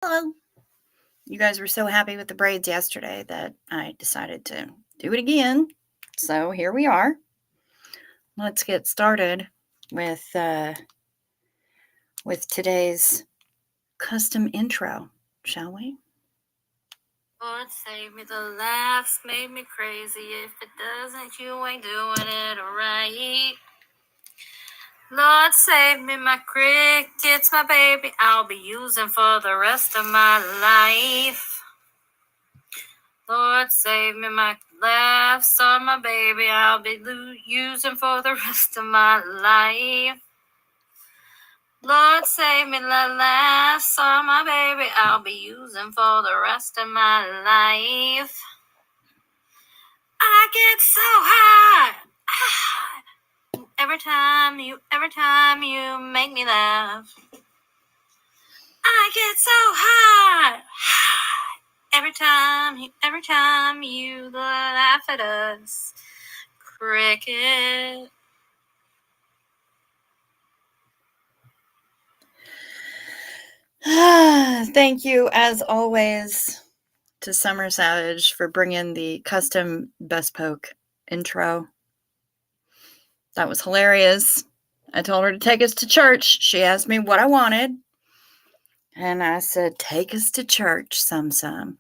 Hello. You guys were so happy with the braids yesterday that I decided to do it again. So here we are. Let's get started with today's custom intro, shall we? Lord, save me, the laughs made me crazy. If it doesn't, you ain't doing it right. Lord, save me, my crickets, my baby, I'll be using for the rest of my life. Lord, save me, my laughs on my baby, I'll be using for the rest of my life. Lord, save me, the laughs on my baby, I'll be using for the rest of my life. I get so high. Every time you make me laugh. I get so high. Every time you laugh at us. Cricket. Thank you, as always, to Summer Savage for bringing the custom bespoke intro. That was hilarious. I told her to take us to church. She asked me what I wanted. And I said, take us to church, some.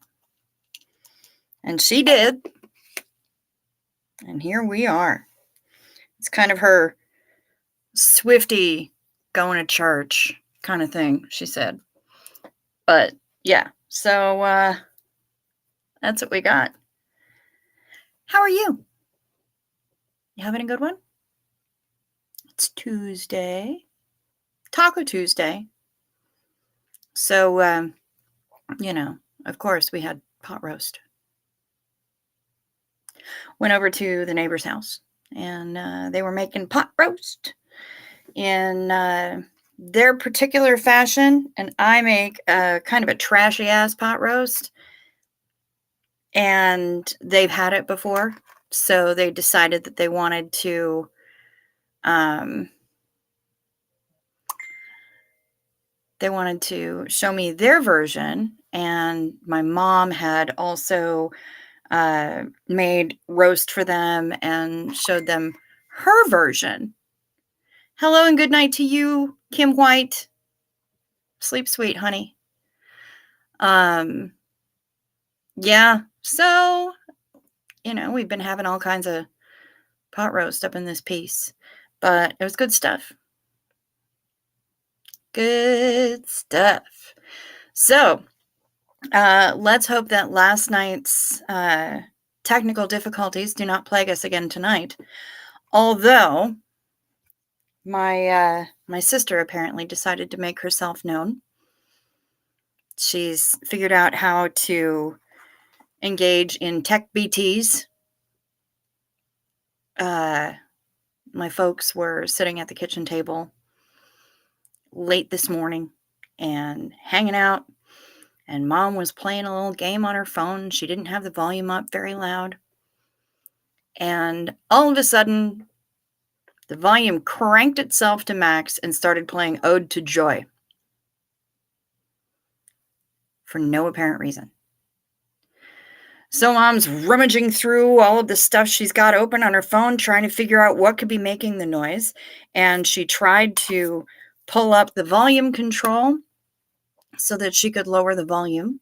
And she did. And here we are. It's kind of her Swifty going to church kind of thing, she said. But yeah, so that's what we got. How are you? You having a good one? It's Tuesday. Taco Tuesday. So, of course, we had pot roast. Went over to the neighbor's house, and they were making pot roast in their particular fashion, and I make kind of a trashy ass pot roast, and they've had it before, so they decided that they wanted to show me their version. And my mom had also made roast for them and showed them her version. Hello and good night to you, Kim White. Sleep sweet, honey. Yeah, so, we've been having all kinds of pot roast up in this piece, but it was good stuff. Good stuff. So, let's hope that last night's technical difficulties do not plague us again tonight. Although, my sister apparently decided to make herself known. She's figured out how to engage in tech BTs. My folks were sitting at the kitchen table late this morning and hanging out, and Mom was playing a little game on her phone. She didn't have the volume up very loud. And all of a sudden, the volume cranked itself to max and started playing Ode to Joy for no apparent reason. So Mom's rummaging through all of the stuff she's got open on her phone, trying to figure out what could be making the noise. And she tried to pull up the volume control so that she could lower the volume.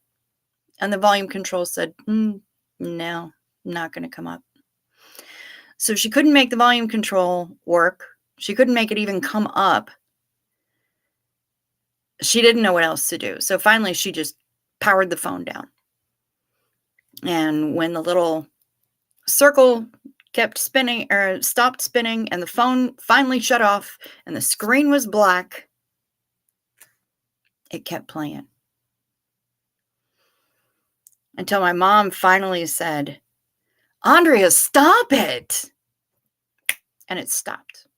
And the volume control said, no, not going to come up. So she couldn't make the volume control work. She couldn't make it even come up. She didn't know what else to do. So finally, she just powered the phone down. And when the little circle kept spinning or stopped spinning and the phone finally shut off and the screen was black, it kept playing. Until my mom finally said, Andrea, stop it. And it stopped.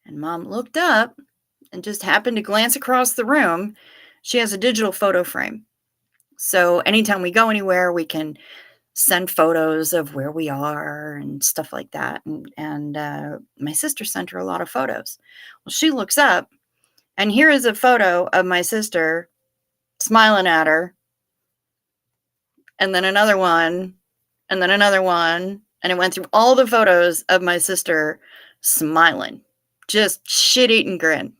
And Mom looked up and just happened to glance across the room. She has a digital photo frame. So anytime we go anywhere, we can send photos of where we are and stuff like that. And my sister sent her a lot of photos. Well, she looks up And here is a photo of my sister smiling at her, and then another one, and then another one. And it went through all the photos of my sister smiling, just shit-eating grin.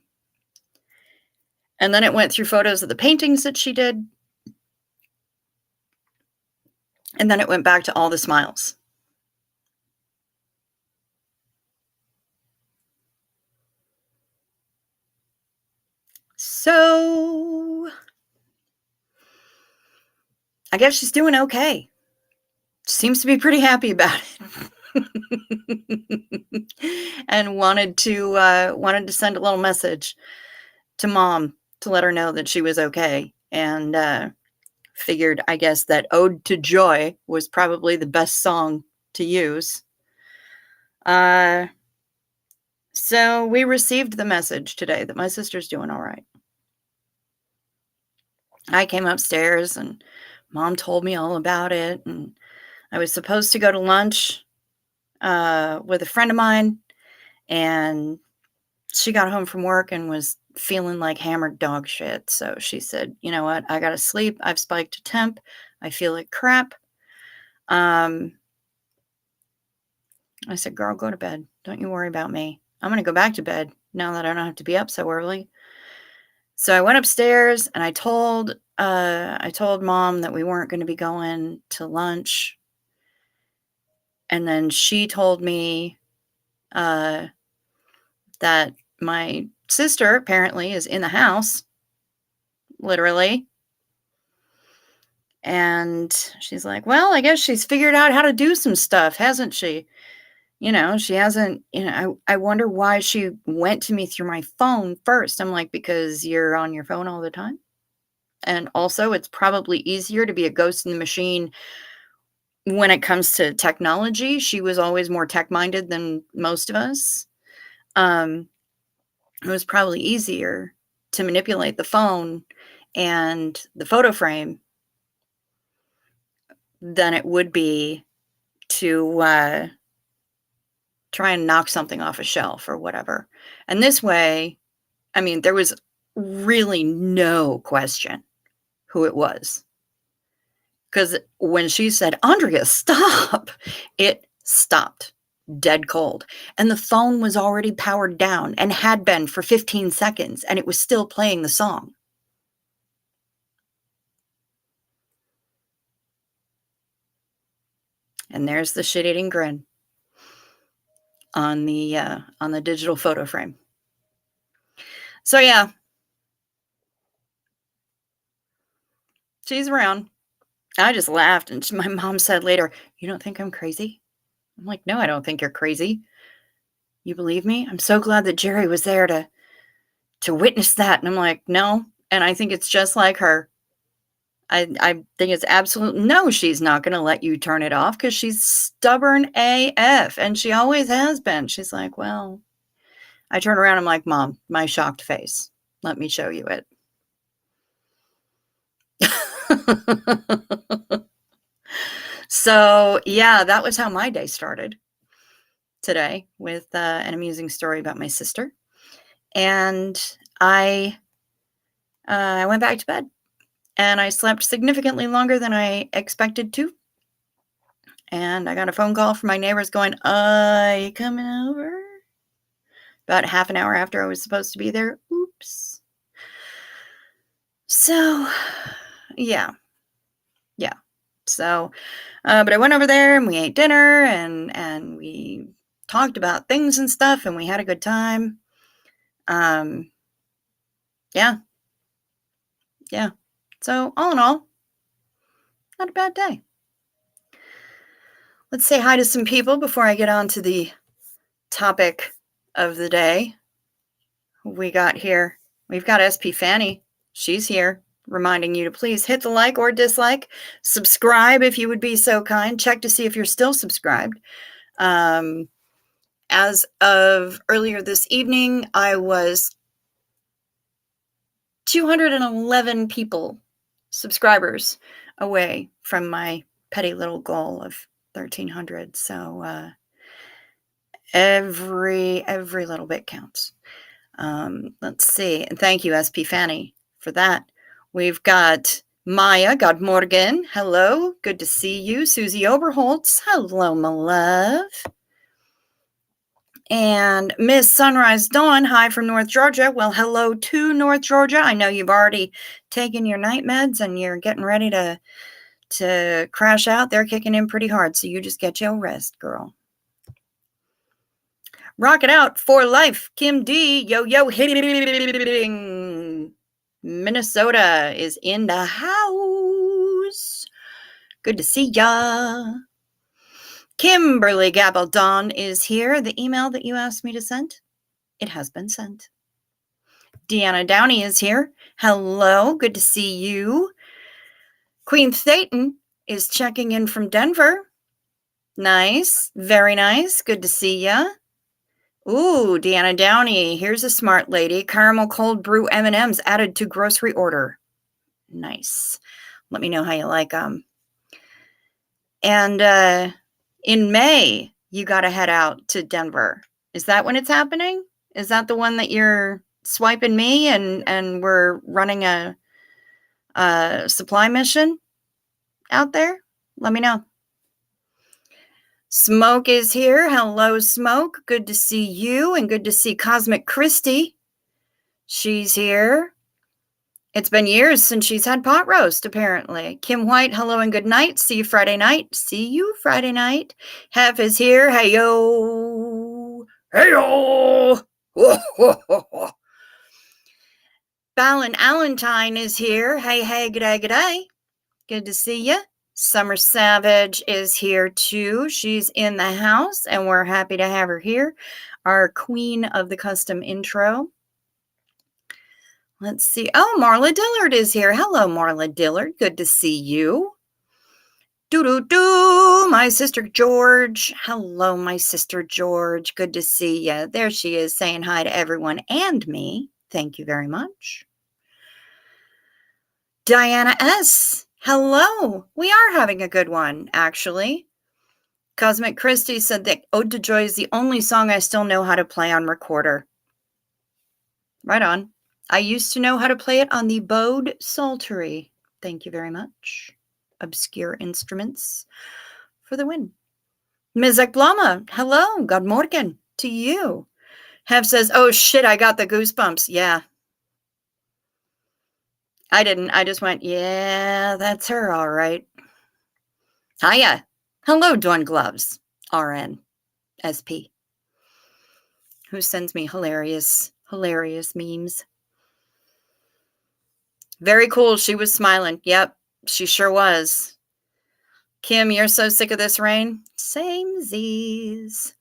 And then it went through photos of the paintings that she did. And then it went back to all the smiles. So I guess she's doing okay. Seems to be pretty happy about it. And wanted to send a little message to Mom to let her know that she was okay. And figured, I guess, that Ode to Joy was probably the best song to use. So we received the message today that my sister's doing all right. I came upstairs and Mom told me all about it. And I was supposed to go to lunch with a friend of mine. And she got home from work and was feeling like hammered dog shit. So she said, you know what? I got to sleep. I've spiked a temp. I feel like crap. I said, girl, go to bed. Don't you worry about me. I'm going to go back to bed now that I don't have to be up so early. So I went upstairs and I told Mom that we weren't going to be going to lunch. And then she told me that my sister apparently is in the house, literally. And she's like, well, I guess she's figured out how to do some stuff, hasn't she? She hasn't, I wonder why she went to me through my phone first. I'm like, because you're on your phone all the time. And also, it's probably easier to be a ghost in the machine when it comes to technology. She was always more tech-minded than most of us. It was probably easier to manipulate the phone and the photo frame than it would be to try and knock something off a shelf or whatever. And this way, I mean, there was really no question who it was. Because when she said, Andrea, stop, it stopped dead cold. And the phone was already powered down and had been for 15 seconds, and it was still playing the song. And there's the shit-eating grin on the digital photo frame. So yeah, she's around. I just laughed, and my mom said later, you don't think I'm crazy? I'm like, no, I don't think you're crazy. You believe me? I'm so glad that Jerry was there to witness that. And I'm like, no. And I think it's just like her. I think it's absolute no, she's not going to let you turn it off because she's stubborn AF. And she always has been. She's like, well, I turn around. I'm like, Mom, my shocked face. Let me show you it. So, yeah, that was how my day started today, with an amusing story about my sister. And I went back to bed, and I slept significantly longer than I expected to. And I got a phone call from my neighbors going, are you coming over? About half an hour after I was supposed to be there. Oops. So, yeah. So, but I went over there and we ate dinner and we talked about things and stuff, and we had a good time. Yeah. So all in all, not a bad day. Let's say hi to some people before I get on to the topic of the day. We've got SP Fanny. She's here, reminding you to please hit the like or dislike, subscribe if you would be so kind, check to see if you're still subscribed. As of earlier this evening, I was 211 subscribers away from my petty little goal of 1,300. So every little bit counts. Let's see. And thank you, SP Fanny, for that. We've got Maya, God Morgan. Hello. Good to see you. Susie Oberholtz. Hello, my love. And Miss Sunrise Dawn, hi from North Georgia. Well, hello to North Georgia. I know you've already taken your night meds and you're getting ready to crash out. They're kicking in pretty hard, so you just get your rest, girl. Rock it out for life. Kim D, yo, yo, hitting. Minnesota is in the house. Good to see ya. Kimberly Gabaldon is here. The email that you asked me to send, it has been sent. Deanna Downey is here. Hello, good to see you. Queen Thayton is checking in from Denver. Nice, very nice. Good to see ya. Ooh, Deanna Downey, here's a smart lady. Caramel cold brew M&Ms added to grocery order. Nice. Let me know how you like them. And in May, you got to head out to Denver. Is that when it's happening? Is that the one that you're swiping me and we're running a supply mission out there? Let me know. Smoke is here. Hello, Smoke. Good to see you and good to see Cosmic Christie. She's here. It's been years since she's had pot roast, apparently. Kim White, hello and good night. See you Friday night. See you Friday night. Hef is here. Hey-yo. Hey-yo. Ballin Allentine is here. Hey, hey, g'day, g'day. Good to see you. Summer Savage is here too. She's in the house and we're happy to have her here. Our queen of the custom intro. Let's see. Oh, Marla Dillard is here. Hello, Marla Dillard. Good to see you. Do-do-do. My sister George. Hello, my sister George. Good to see you. There she is saying hi to everyone and me. Thank you very much. Diana S. Hello. We are having a good one, actually. Cosmic Christie said that Ode to Joy is the only song I still know how to play on recorder. Right on. I used to know how to play it on the bowed psaltery. Thank you very much. Obscure instruments for the win. Ms. Blama, hello. God morgen to you. Hev says, oh shit, I got the goosebumps. Yeah. I didn't. I just went, yeah, that's her, all right. Hiya. Hello, Dawn Gloves, RN, SP, who sends me hilarious memes. Very cool. She was smiling. Yep, she sure was. Kim, you're so sick of this rain? Samesies.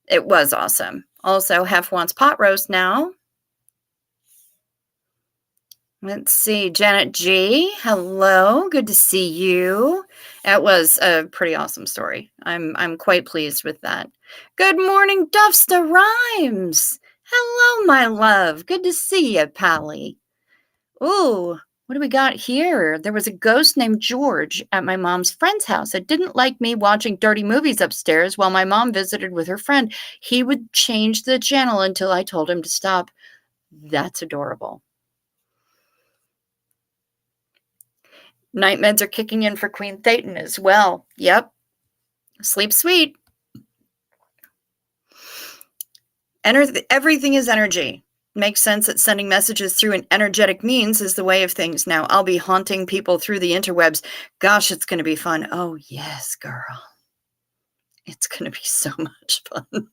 It was awesome. Also, Hef wants pot roast now. Let's see. Janet G. Hello. Good to see you. That was a pretty awesome story. I'm quite pleased with that. Good morning, Duffsta Rhymes. Hello, my love. Good to see you, Pally. Ooh, what do we got here? There was a ghost named George at my mom's friend's house that didn't like me watching dirty movies upstairs while my mom visited with her friend. He would change the channel until I told him to stop. That's adorable. Night meds are kicking in for Queen Thayton as well. Yep. Sleep sweet. Everything is energy. Makes sense that sending messages through an energetic means is the way of things now. I'll be haunting people through the interwebs. Gosh, it's going to be fun. Oh, yes, girl. It's going to be so much fun.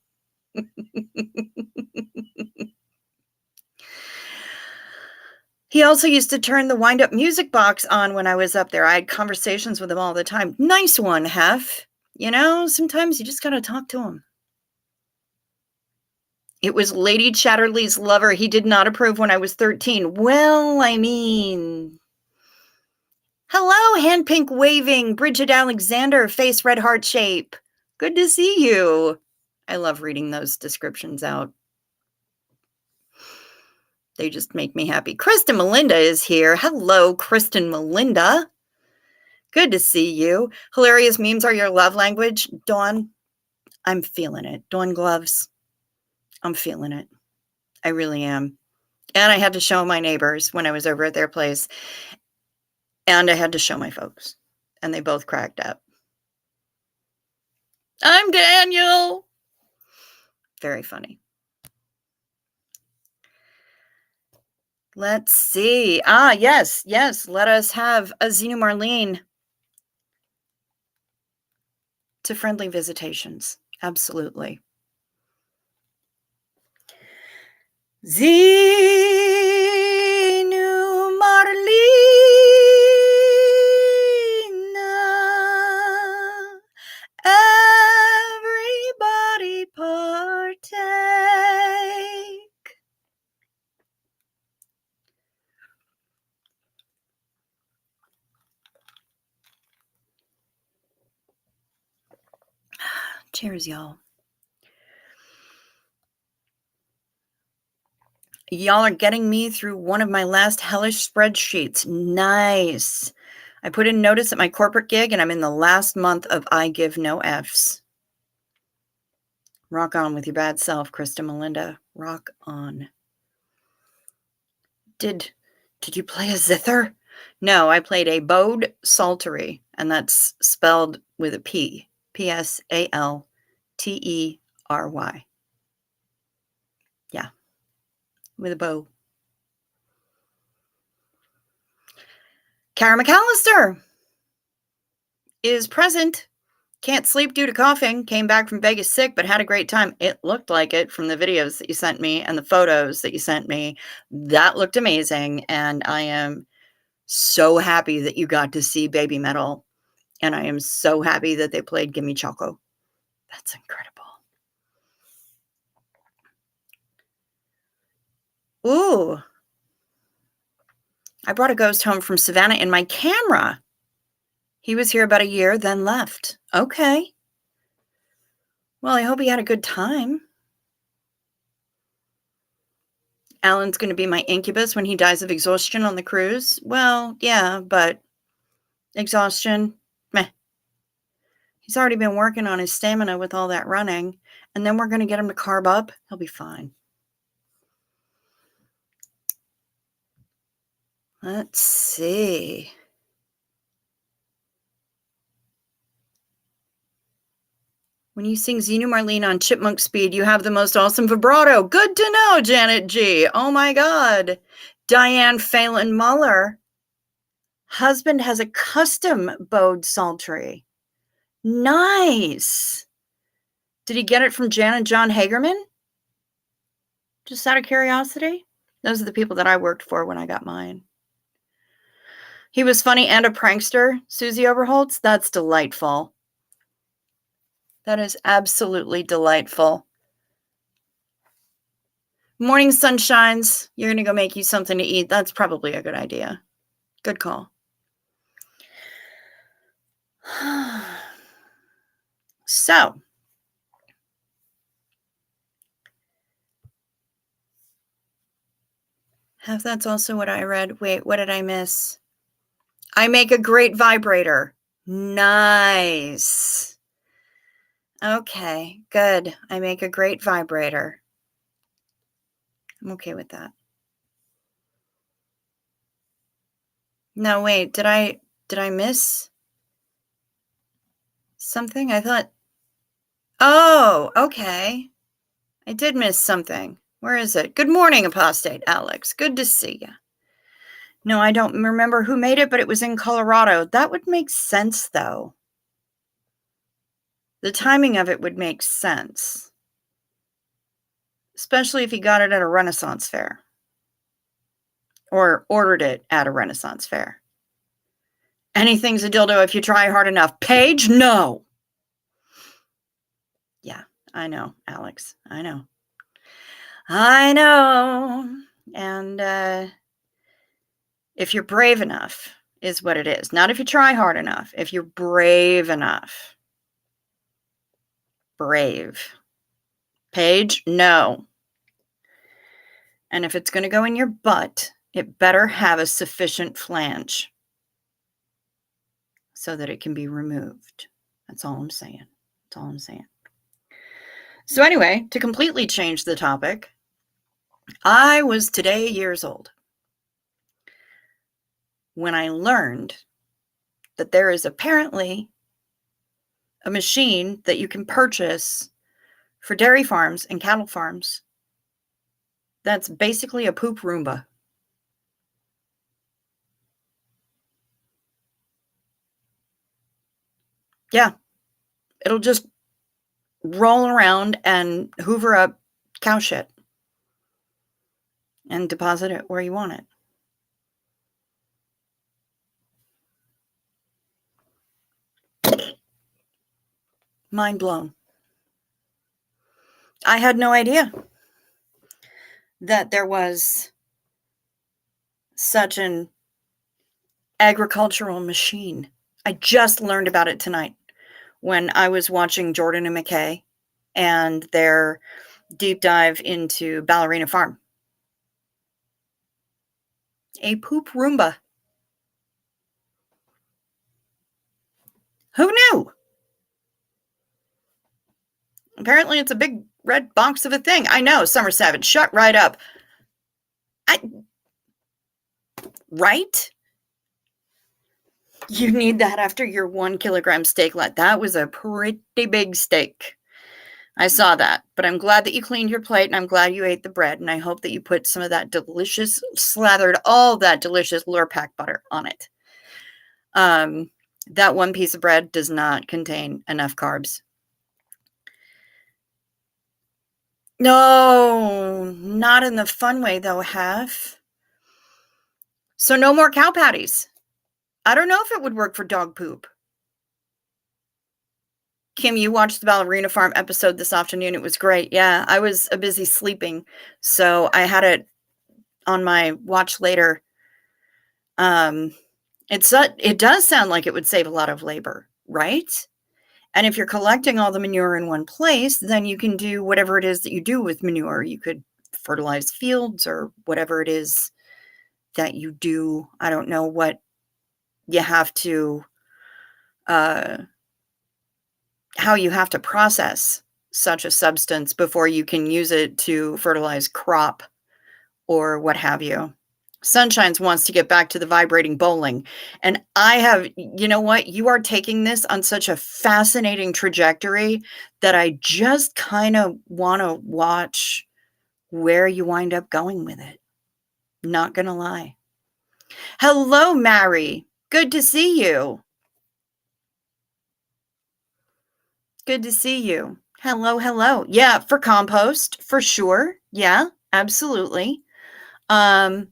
He also used to turn the wind-up music box on when I was up there. I had conversations with him all the time. Nice one, Hef. You know, sometimes you just got to talk to him. It was Lady Chatterley's lover. He did not approve when I was 13. Well, I mean... Hello, hand pink waving, Bridget Alexander, face red heart shape. Good to see you. I love reading those descriptions out. They just make me happy. Kristen Melinda is here. Hello, Kristen Melinda. Good to see you. Hilarious memes are your love language. Dawn, I'm feeling it. Dawn Gloves, I'm feeling it. I really am. And I had to show my neighbors when I was over at their place. And I had to show my folks. And they both cracked up. I'm Daniel. Very funny. Let's see. Yes. Let us have a Xenu Marlene to friendly visitations. Absolutely. Xenu Marlena, everybody partake. Cheers, y'all. Y'all are getting me through one of my last hellish spreadsheets. Nice. I put in notice at my corporate gig, and I'm in the last month of I Give No Fs. Rock on with your bad self, Krista Melinda. Rock on. Did you play a zither? No, I played a bowed psaltery, and that's spelled with a P. Psaltery. Yeah, with a bow. Kara McAllister is present. Can't sleep due to coughing. Came back from Vegas sick, but had a great time. It looked like it from the videos that you sent me and the photos that you sent me. That looked amazing, and I am so happy that you got to see Baby Metal, and I am so happy that they played Gimme Choco. That's incredible. Ooh. I brought a ghost home from Savannah in my camera. He was here about a year, then left. Okay. Well, I hope he had a good time. Alan's going to be my incubus when he dies of exhaustion on the cruise. Well, yeah, but exhaustion, meh. He's already been working on his stamina with all that running, and then we're going to get him to carb up. He'll be fine. Let's see. When you sing Xenu Marlene on chipmunk speed, you have the most awesome vibrato. Good to know, Janet G. Oh my God. Diane Phelan Muller. Husband has a custom bowed psaltery. Nice. Did he get it from Jan and John Hagerman? Just out of curiosity? Those are the people that I worked for when I got mine. He was funny and a prankster, Susie Overholtz. That's delightful. That is absolutely delightful. Morning sunshines. You're going to go make you something to eat. That's probably a good idea. Good call. So, that's also what I read. Wait, what did I miss? I make a great vibrator. Nice. Okay, good. I make a great vibrator. I'm okay with that. No, wait, did I miss something? I thought, oh, okay. I did miss something. Where is it? Good morning, Apostate Alex. Good to see you. No, I don't remember who made it, but it was in Colorado. That would make sense, though. The timing of it would make sense. Especially if he got it at a Renaissance fair. Or ordered it at a Renaissance fair. Anything's a dildo if you try hard enough. Paige, no. Yeah, I know, Alex. I know. And if you're brave enough is what it is. Not if you try hard enough. If you're brave enough. Brave. Paige, no. And if it's going to go in your butt, it better have a sufficient flange so that it can be removed. That's all I'm saying. So anyway, to completely change the topic, I was today years old when I learned that there is apparently a machine that you can purchase for dairy farms and cattle farms that's basically a poop Roomba. Yeah, it'll just roll around and hoover up cow shit and deposit it where you want it. Mind blown. I had no idea that there was such an agricultural machine. I just learned about it tonight when I was watching Jordan and McKay and their deep dive into Ballerina Farm. A poop Roomba. Who knew? Apparently it's a big red box of a thing. I know, Summer Savage, shut right up. Right? You need that after your 1 kilogram steaklet. That was a pretty big steak. I saw that, but I'm glad that you cleaned your plate and I'm glad you ate the bread. And I hope that you put some of that delicious, slathered all that delicious Lurpak butter on it. That one piece of bread does not contain enough carbs. No, not in the fun way though, Hef. So no more cow patties. I don't know if it would work for dog poop. Kim, you watched the Ballerina Farm episode this afternoon. It was great. Yeah, I was busy sleeping, so I had it on my watch later. It does sound like it would save a lot of labor, right? And if you're collecting all the manure in one place, then you can do whatever it is that you do with manure. You could fertilize fields or whatever it is that you do. I don't know what you have to how you have to process such a substance before you can use it to fertilize crop or what have you. Sunshines wants to get back to the vibrating bowling. And you know what? You are taking this on such a fascinating trajectory that I just kind of want to watch where you wind up going with it. Not going to lie. Hello, Mary. Good to see you. Good to see you. Hello, hello. Yeah, for compost, for sure. Yeah, absolutely. Don't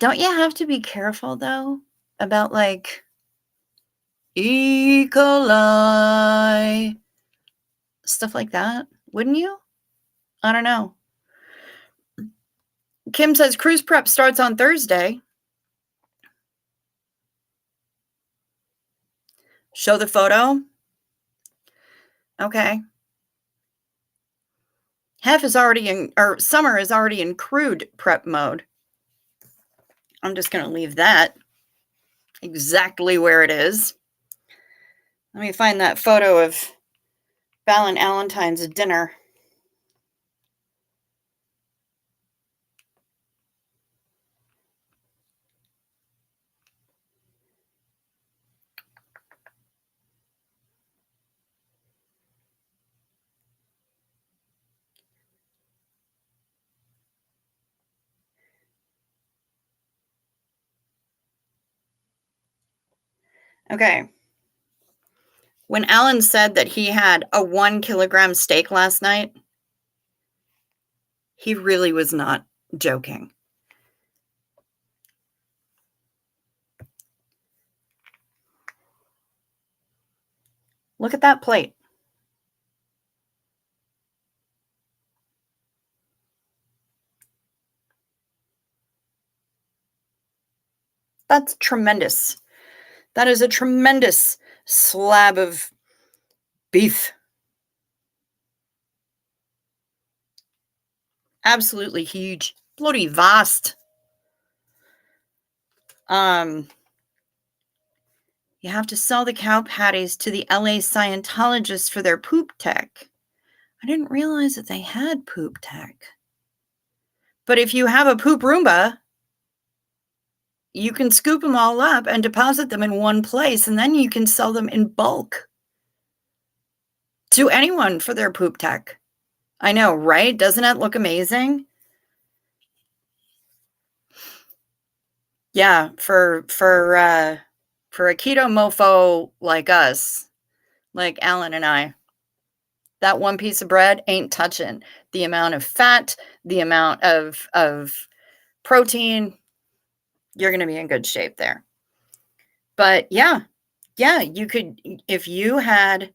you have to be careful though about like E. coli, stuff like that? Wouldn't you? I don't know. Kim says cruise prep starts on Thursday. Show the photo. Okay. Summer is already in crude prep mode. I'm just going to leave that exactly where it is. Let me find that photo of Val and Allentine's dinner. Okay. When Alan said that he had a 1 kilogram steak last night, he really was not joking. Look at that plate. That's tremendous. That is a tremendous slab of beef. Absolutely huge. Bloody vast. You have to sell the cow patties to the LA Scientologists for their poop tech. I didn't realize that they had poop tech. But if you have a poop Roomba, you can scoop them all up and deposit them in one place, and then you can sell them in bulk to anyone for their poop tech. I know, right? Doesn't it look amazing? Yeah, for a keto mofo like us, like Alan and I, that one piece of bread ain't touching. The amount of fat, the amount of protein, you're going to be in good shape there. But yeah, you could, if you had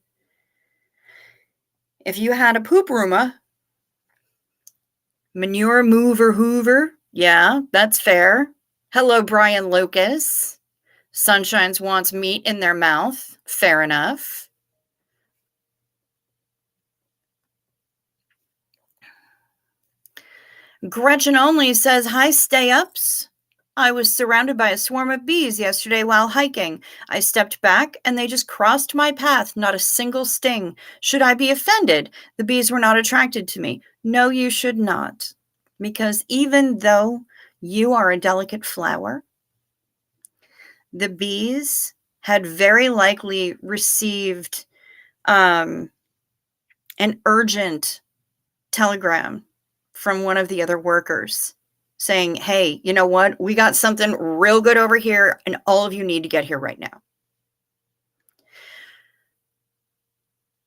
a poop Roomba, manure mover hoover, yeah, that's fair. Hello, Brian Lucas. Sunshines wants meat in their mouth. Fair enough. Gretchen Only says, hi, stay-ups. I was surrounded by a swarm of bees yesterday while hiking. I stepped back and they just crossed my path, not a single sting. Should I be offended? The bees were not attracted to me. No, you should not. Because even though you are a delicate flower, the bees had very likely received an urgent telegram from one of the other workers saying, hey, you know what? We got something real good over here, and all of you need to get here right now.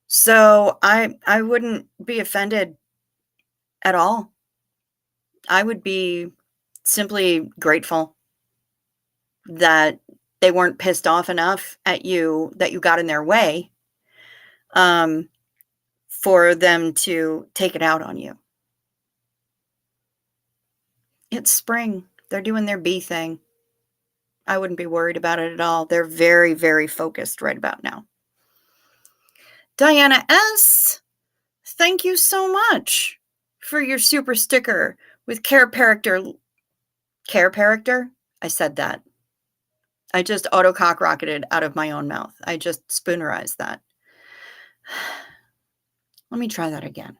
So I wouldn't be offended at all. I would be simply grateful that they weren't pissed off enough at you that you got in their way for them to take it out on you. It's spring. They're doing their bee thing. I wouldn't be worried about it at all. They're very, very focused right about now. Diana S., thank you so much for your super sticker with care character. Care character? I said that. I just auto cock rocketed out of my own mouth. I just spoonerized that. Let me try that again.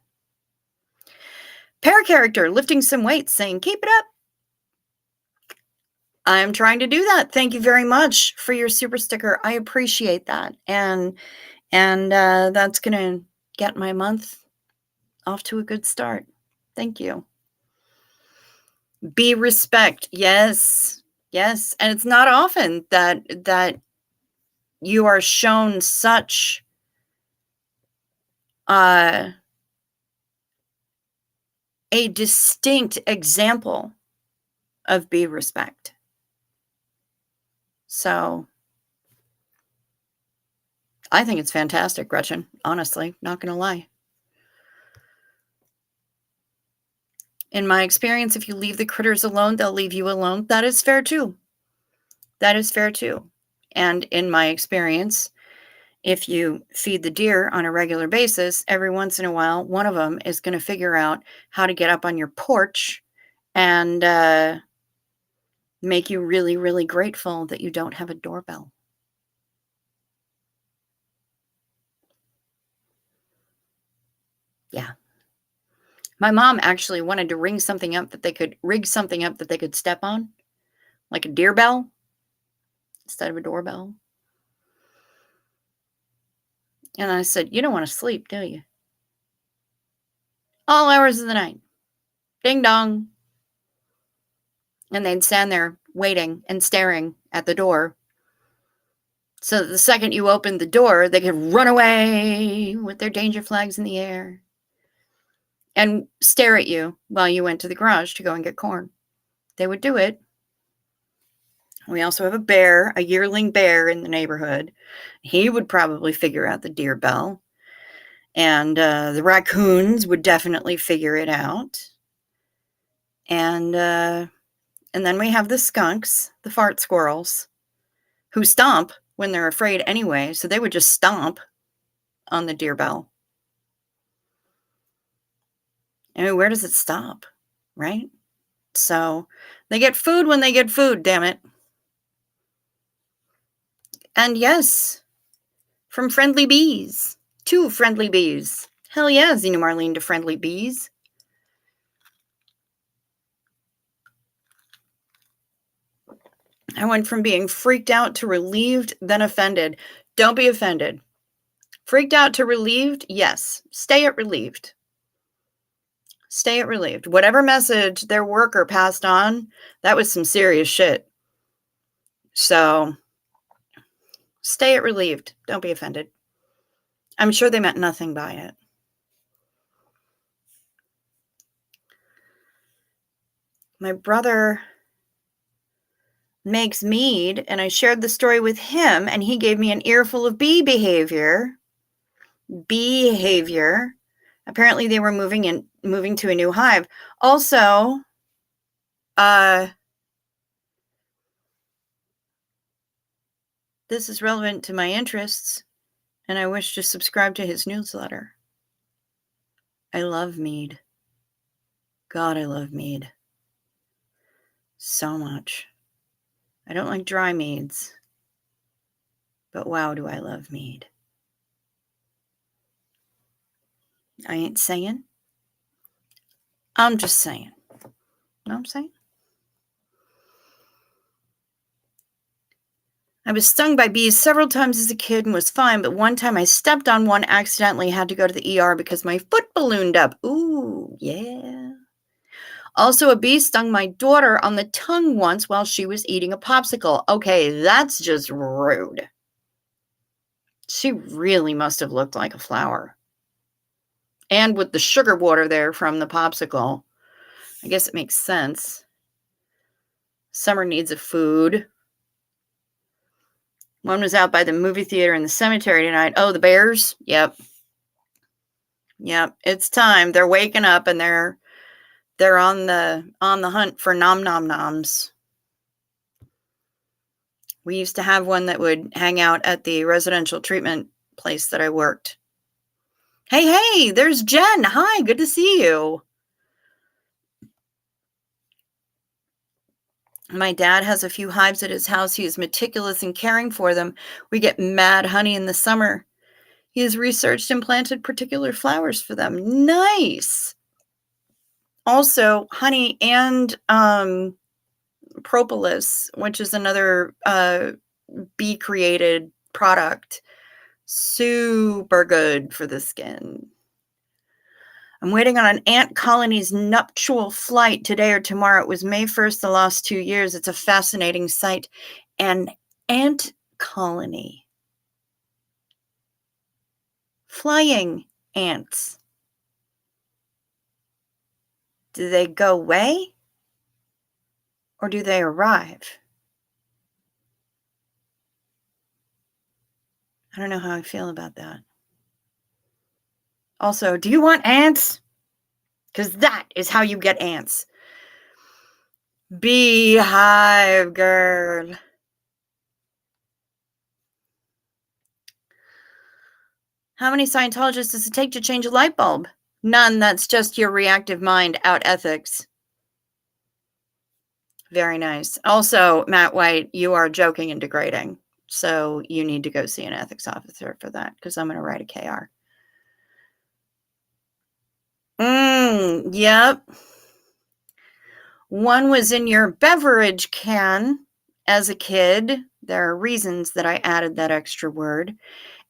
Pair character lifting some weights saying, keep it up. I'm trying to do that. Thank you very much for your super sticker. I appreciate that. And that's going to get my month off to a good start. Thank you. Be respect. Yes. Yes. And it's not often that you are shown such a distinct example of be respect. So I think it's fantastic, Gretchen. Honestly, not going to lie. In my experience, if you leave the critters alone, they'll leave you alone. That is fair too. That is fair too. And in my experience, if you feed the deer on a regular basis, every once in a while, one of them is going to figure out how to get up on your porch and make you really, really grateful that you don't have a doorbell. Yeah. My mom actually wanted to rig something up that they could step on, like a deer bell instead of a doorbell. And I said, you don't want to sleep, do you? All hours of the night. Ding dong. And they'd stand there waiting and staring at the door. So that the second you opened the door, they could run away with their danger flags in the air and stare at you while you went to the garage to go and get corn. They would do it. We also have a bear, a yearling bear in the neighborhood. He would probably figure out the deer bell. And the raccoons would definitely figure it out. And then we have the skunks, the fart squirrels, who stomp when they're afraid anyway. So they would just stomp on the deer bell. I mean, where does it stop, right? So they get food when they get food, damn it. And yes, from Friendly Bees to Friendly Bees. Hell yeah, Zena Marlene to Friendly Bees. I went from being freaked out to relieved, then offended. Don't be offended. Freaked out to relieved? Yes. Stay at relieved. Stay at relieved. Whatever message their worker passed on, that was some serious shit. So stay at relieved. Don't be offended. I'm sure they meant nothing by it. My brother makes mead, and I shared the story with him, and he gave me an earful of bee behavior. Apparently they were moving to a new hive. Also, this is relevant to my interests, and I wish to subscribe to his newsletter. I love mead. God, I love mead so much. I don't like dry meads, but wow, do I love mead. I ain't saying. I'm just saying. Know what I'm saying? I was stung by bees several times as a kid and was fine, but one time I stepped on one accidentally, had to go to the ER because my foot ballooned up. Ooh, yeah. Also, a bee stung my daughter on the tongue once while she was eating a popsicle. Okay, that's just rude. She really must have looked like a flower. And with the sugar water there from the popsicle, I guess it makes sense. Summer needs a food. One was out by the movie theater in the cemetery tonight. Oh, the bears? Yep. It's time. They're waking up and they're on the hunt for nom nom noms. We used to have one that would hang out at the residential treatment place that I worked. Hey, there's Jen. Hi, good to see you. My dad has a few hives at his house. He is meticulous in caring for them. We get mad honey in the summer. He has researched and planted particular flowers for them. Nice. Also, honey and propolis, which is another bee-created product. Super good for the skin. I'm waiting on an ant colony's nuptial flight today or tomorrow. It was May 1st the last 2 years. It's a fascinating sight. An ant colony. Flying ants. Do they go away? Or do they arrive? I don't know how I feel about that. Also, do you want ants? Because that is how you get ants. Beehive girl. How many Scientologists does it take to change a light bulb? None. That's just your reactive mind out ethics. Very nice. Also, Matt White, you are joking and degrading. So you need to go see an ethics officer for that because I'm going to write a KR. Yep. One was in your beverage can as a kid. There are reasons that I added that extra word.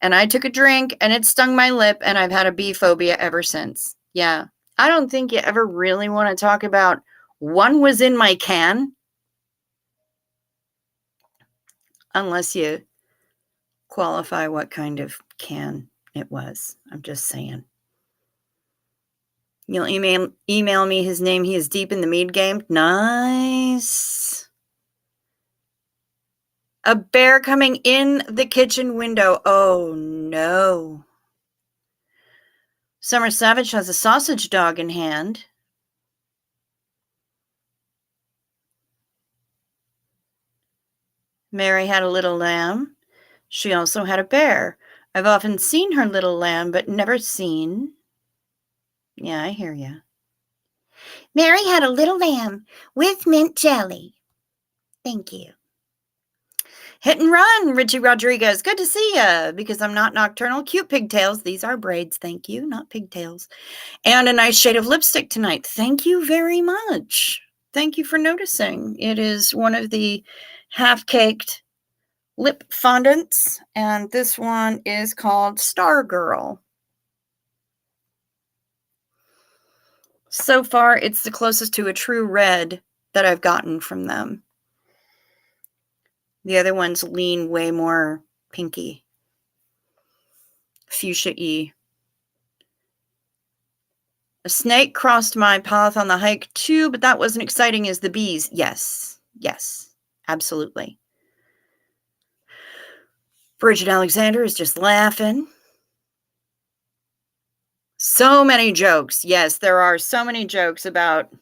And I took a drink and it stung my lip and I've had a bee phobia ever since. Yeah. I don't think you ever really want to talk about one was in my can. Unless you qualify what kind of can it was. I'm just saying. You'll email me his name. He is deep in the mead game. Nice. A bear coming in the kitchen window. Oh, no. Summer Savage has a sausage dog in hand. Mary had a little lamb. She also had a bear. I've often seen her little lamb, but never seen. Yeah, I hear you. Mary had a little lamb with mint jelly. Thank you. Hit and run, Richie Rodriguez. Good to see you, because I'm not nocturnal. Cute pigtails. These are braids. Thank you, not pigtails. And a nice shade of lipstick tonight. Thank you very much. Thank you for noticing. It is one of the half-caked lip fondants, and this one is called Star Girl. So far, it's the closest to a true red that I've gotten from them. The other ones lean way more pinky, fuchsia-y. A snake crossed my path on the hike too, but that wasn't exciting as the bees. Yes, absolutely. Bridget Alexander is just laughing. So many jokes. Yes, there are so many jokes about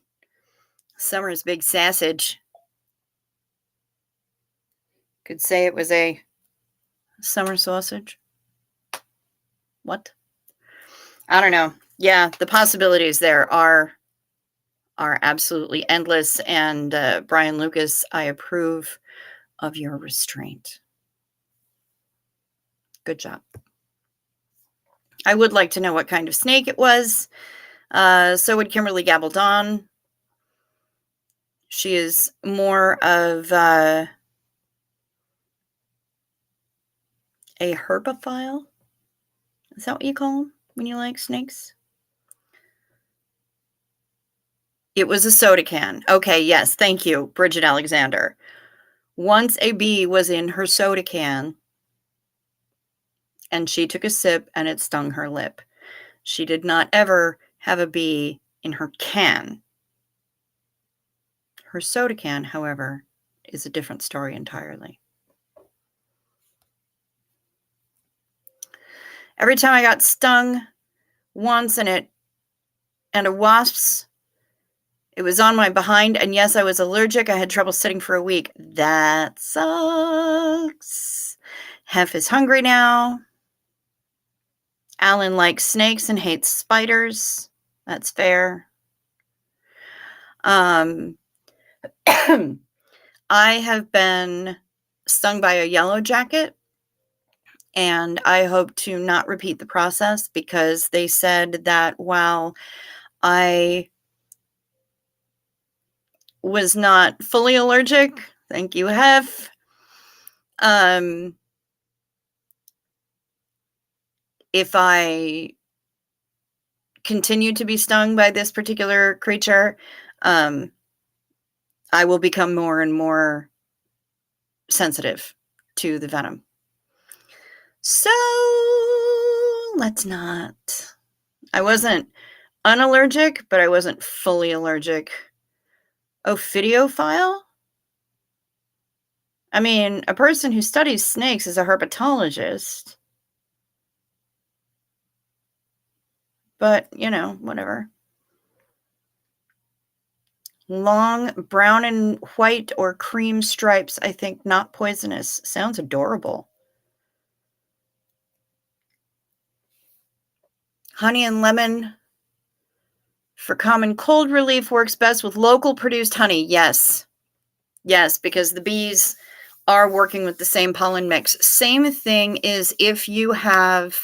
summer's big sausage. Could say it was a summer sausage. What? I don't know. Yeah, the possibilities there are absolutely endless. And Brian Lucas, I approve of your restraint. Good job. I would like to know what kind of snake it was. So would Kimberly Gabaldon. She is more of a herbophile. Is that what you call them when you like snakes? It was a soda can. Okay, yes, thank you, Bridget Alexander. Once a bee was in her soda can, and she took a sip, and it stung her lip. She did not ever have a bee in her can. Her soda can, however, is a different story entirely. Every time I got stung once and a wasp's, it was on my behind, and yes, I was allergic. I had trouble sitting for a week. That sucks. Hef is hungry now. Alan likes snakes and hates spiders. That's fair. I have been stung by a yellow jacket, and I hope to not repeat the process because they said that while I was not fully allergic, thank you, Hef, if I continue to be stung by this particular creature, I will become more and more sensitive to the venom. So let's not. I wasn't unallergic, but I wasn't fully allergic. Ophidiophile? I mean, a person who studies snakes is a herpetologist. But, whatever. Long brown and white or cream stripes, I think not poisonous. Sounds adorable. Honey and lemon for common cold relief works best with local produced honey. Yes, because the bees are working with the same pollen mix. Same thing is if you have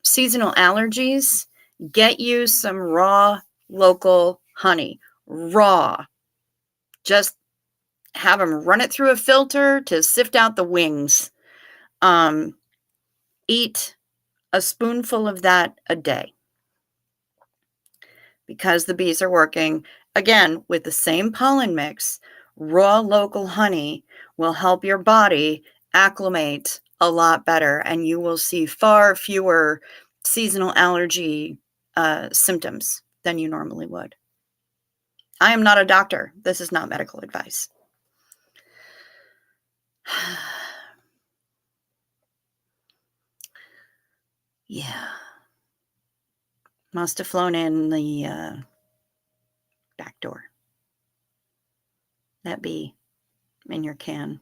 seasonal allergies, get you some raw local honey. Raw. Just have them run it through a filter to sift out the wings. Eat a spoonful of that a day because the bees are working, again, with the same pollen mix. Raw local honey will help your body acclimate a lot better, and you will see far fewer seasonal allergy symptoms than you normally would. I am not a doctor. This is not medical advice. Yeah. Must have flown in the back door. That bee in your can.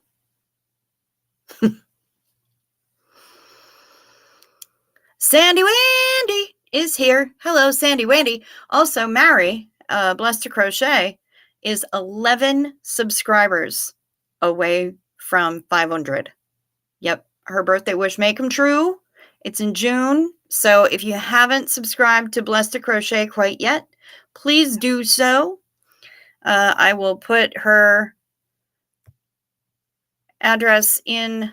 Sandy Wendy is here. Hello, Sandy Wendy. Also, Mary, Blessed to Crochet, is 11 subscribers away from 500. Yep, her birthday wish may come true. It's in June. So if you haven't subscribed to Blessed to Crochet quite yet, please do so. I will put her address in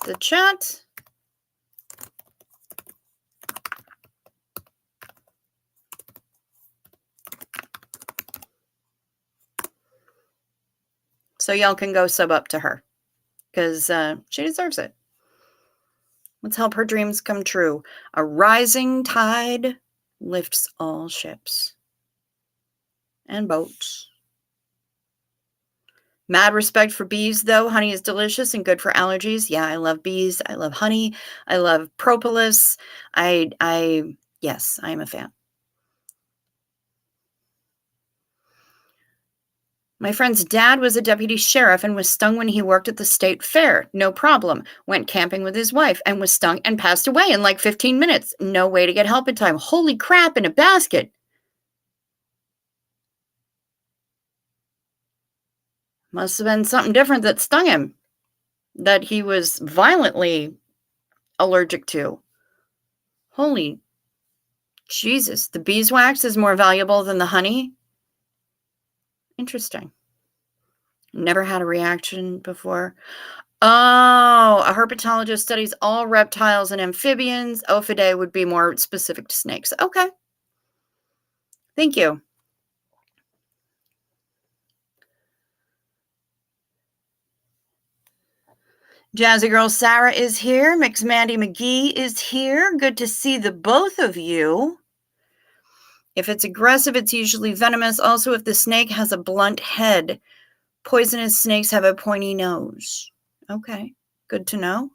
the chat. So y'all can go sub up to her because she deserves it. Let's help her dreams come true. A rising tide lifts all ships and boats. Mad respect for bees, though. Honey is delicious and good for allergies. Yeah, I love bees. I love honey. I love propolis. Yes, I am a fan. My friend's dad was a deputy sheriff and was stung when he worked at the state fair. No problem. Went camping with his wife and was stung and passed away in like 15 minutes. No way to get help in time. Holy crap, in a basket. Must have been something different that stung him, that he was violently allergic to. Holy Jesus. The beeswax is more valuable than the honey? Interesting. Never had a reaction before. Oh, a herpetologist studies all reptiles and amphibians. Ophidae would be more specific to snakes. Okay. Thank you. Jazzy Girl Sarah is here. Mix Mandy McGee is here. Good to see the both of you. If it's aggressive, it's usually venomous. Also, if the snake has a blunt head, poisonous snakes have a pointy nose. Okay, good to know.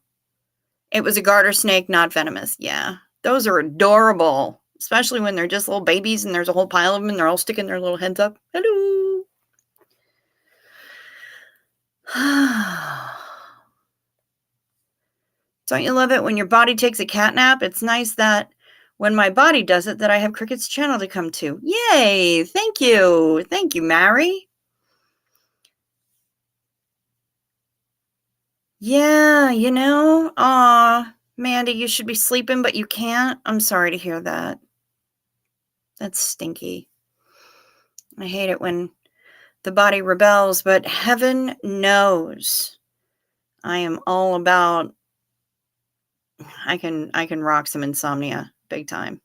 It was a garter snake, not venomous. Yeah, those are adorable, especially when they're just little babies and there's a whole pile of them and they're all sticking their little heads up. Hello. Don't you love it when your body takes a cat nap? It's nice that when my body does it, that I have Cricket's channel to come to. Yay! Thank you. Thank you, Mary. Yeah, aw, Mandy, you should be sleeping, but you can't. I'm sorry to hear that. That's stinky. I hate it when the body rebels, but heaven knows I am all about, I can rock some insomnia big time.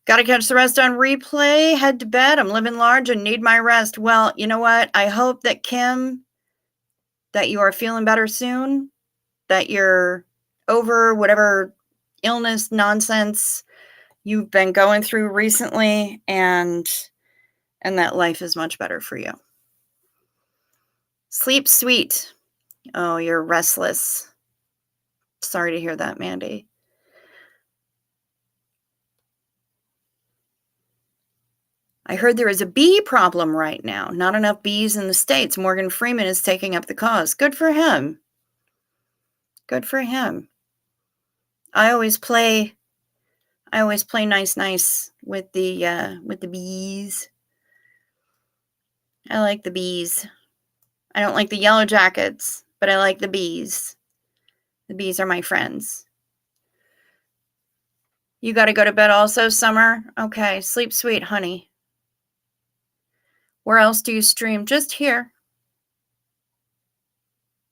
Gotta catch the rest on replay. Head to bed. I'm living large and need my rest. Well, you know what? I hope that, Kim, that you are feeling better soon, that you're over whatever illness nonsense you've been going through recently, and that life is much better for you. Sleep sweet. Oh, you're restless. Sorry to hear that, Mandy. I heard there is a bee problem right now. Not enough bees in the States. Morgan Freeman is taking up the cause. Good for him. Good for him. I always play nice with the bees. I like the bees. I don't like the yellow jackets, but I like the bees. The bees are my friends. You got to go to bed also, Summer? Okay, sleep sweet, honey. Where else do you stream? Just here.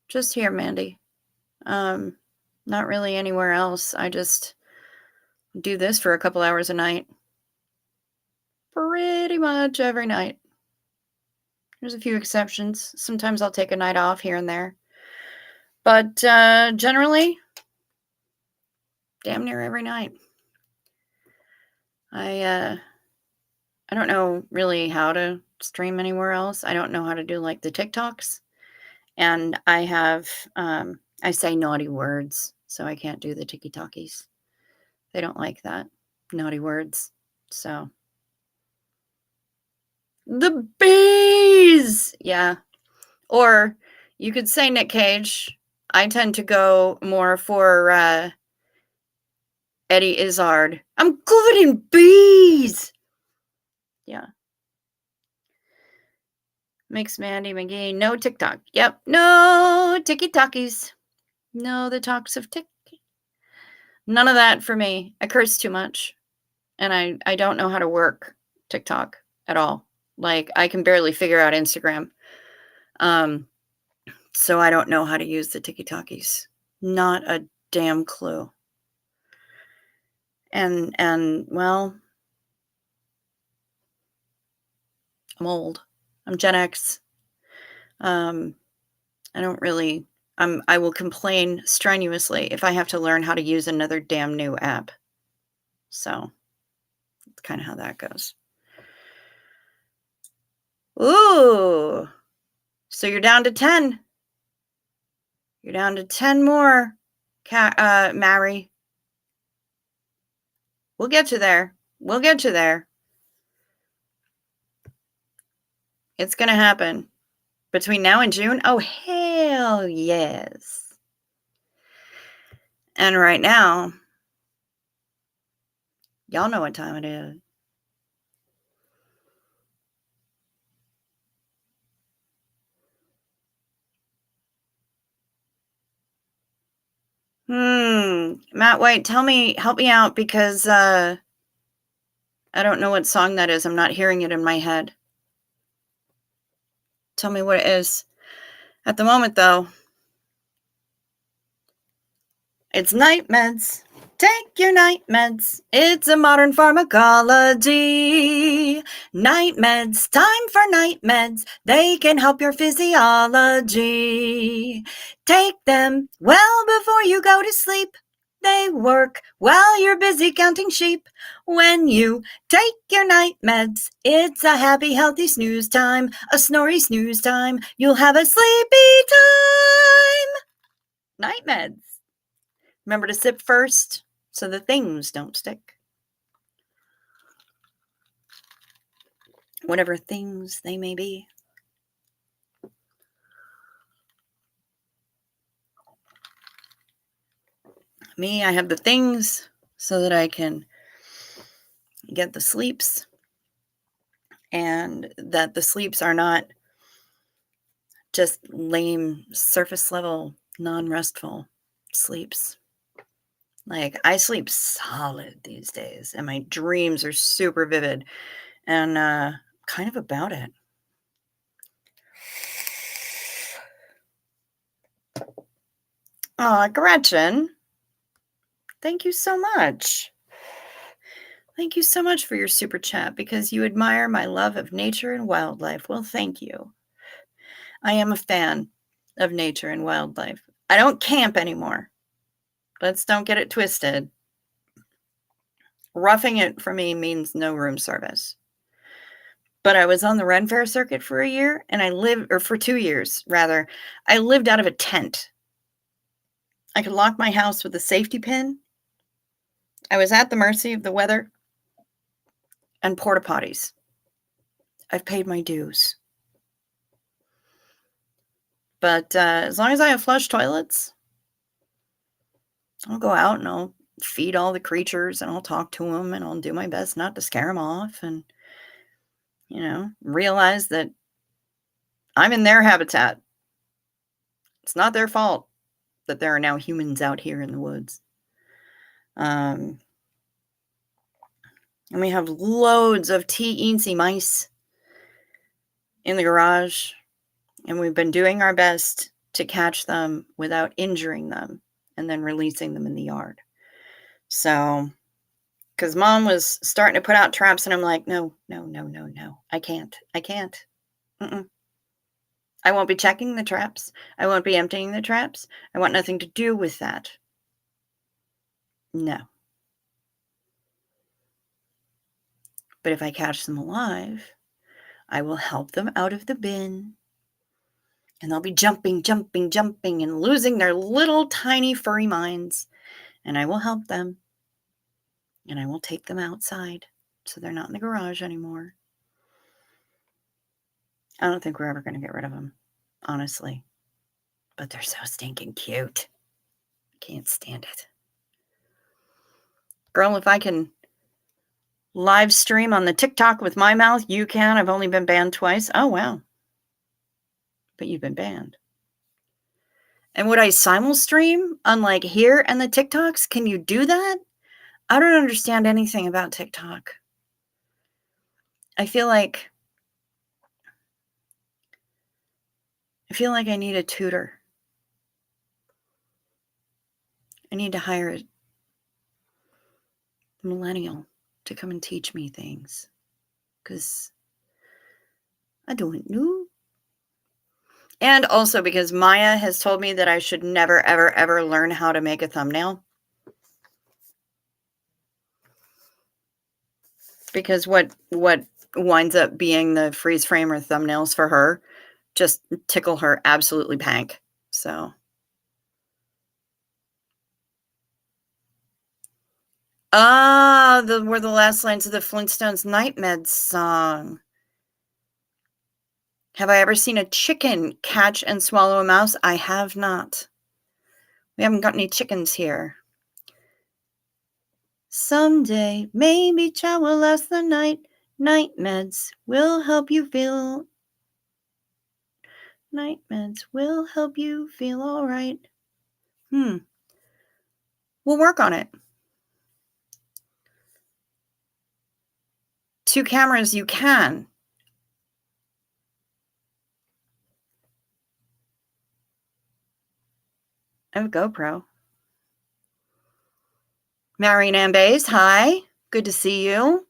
Just here, Mandy. Not really anywhere else. I just do this for a couple hours a night. Pretty much every night. There's a few exceptions. Sometimes I'll take a night off here and there. But generally, damn near every night. I don't know really how to stream anywhere else. I don't know how to do like the TikToks. And I have, I say naughty words, so I can't do the tiki-talkies. They don't like that. Naughty words. So. The bees! Yeah. Or you could say Nick Cage. I tend to go more for Eddie Izzard. I'm covered in bees! Yeah. Mix Mandy McGee. No TikTok. Yep. No tiki-talkies. No the talks of tick. None of that for me. I curse too much. And I don't know how to work TikTok at all. Like, I can barely figure out Instagram. So I don't know how to use the tiki-talkies. Not a damn clue. And well, I'm old. I'm Gen X. I don't really I will complain strenuously if I have to learn how to use another damn new app. So, that's kinda how that goes. Ooh. So you're down to 10. You're down to 10 more, Mary. We'll get you there. We'll get you there. It's gonna happen. Between now and June? Oh, hell yes. And right now, y'all know what time it is. Matt White, help me out because I don't know what song that is. I'm not hearing it in my head. Tell me what it is. At the moment, though, it's night meds. Take your night meds. It's a modern pharmacology. Night meds, time for night meds. They can help your physiology. Take them well before you go to sleep. They work while you're busy counting sheep. When you take your night meds, it's a happy, healthy snooze time. A snory snooze time. You'll have a sleepy time. Night meds. Remember to sip first so the things don't stick. Whatever things they may be. Me, I have the things so that I can get the sleeps, and that the sleeps are not just lame, surface level, non-restful sleeps. Like, I sleep solid these days, and my dreams are super vivid, and kind of about it. Aw, Gretchen, thank you so much. Thank you so much for your super chat because you admire my love of nature and wildlife. Well, thank you. I am a fan of nature and wildlife. I don't camp anymore. Let's don't get it twisted. Roughing it for me means no room service. But I was on the Ren Fair circuit for a year, and for 2 years, rather. I lived out of a tent. I could lock my house with a safety pin. I was at the mercy of the weather and porta potties. I've paid my dues. But as long as I have flush toilets, I'll go out and I'll feed all the creatures and I'll talk to them and I'll do my best not to scare them off and, realize that I'm in their habitat. It's not their fault that there are now humans out here in the woods. And we have loads of teensy mice in the garage, and we've been doing our best to catch them without injuring them and then releasing them in the yard. So, because Mom was starting to put out traps, and I'm like, no, I can't. Mm-mm. I won't be checking the traps. I won't be emptying the traps. I want nothing to do with that. No. But if I catch them alive, I will help them out of the bin. And they'll be jumping, and losing their little tiny furry minds. And I will help them. And I will take them outside so they're not in the garage anymore. I don't think we're ever going to get rid of them, honestly. But they're so stinking cute. I can't stand it. Girl, if I can live stream on the TikTok with my mouth, you can. I've only been banned twice. Oh, wow. But you've been banned. And would I simul-stream unlike here and the TikToks? Can you do that? I don't understand anything about TikTok. I feel like feel like I need a tutor. I need to hire a millennial to come and teach me things. Because I don't know. And also because Maya has told me that I should never, ever, ever learn how to make a thumbnail. Because what winds up being the freeze frame or thumbnails for her just tickle her absolutely pank. So. Were the last lines of the Flintstones Night Meds song. Have I ever seen a chicken catch and swallow a mouse? I have not. We haven't got any chickens here. Someday, maybe chow will last the night. Night meds will help you feel. Night meds will help you feel all right. We'll work on it. 2 cameras, you can. I have a GoPro. Marian Ambays, hi. Good to see you.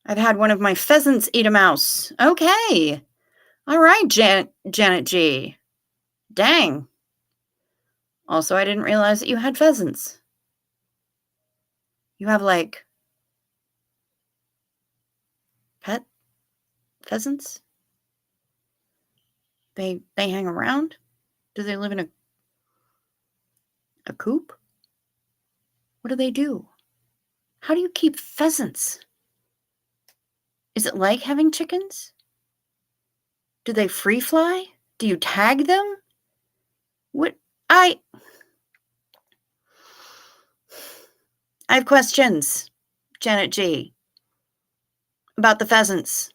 I've had one of my pheasants eat a mouse. Okay. All right, Janet G. Dang. Also, I didn't realize that you had pheasants. You have, like, pet pheasants? They hang around? Do they live in a coop? What do they do? How do you keep pheasants? Is it like having chickens? Do they free fly? Do you tag them? I have questions, Janet G, about the pheasants.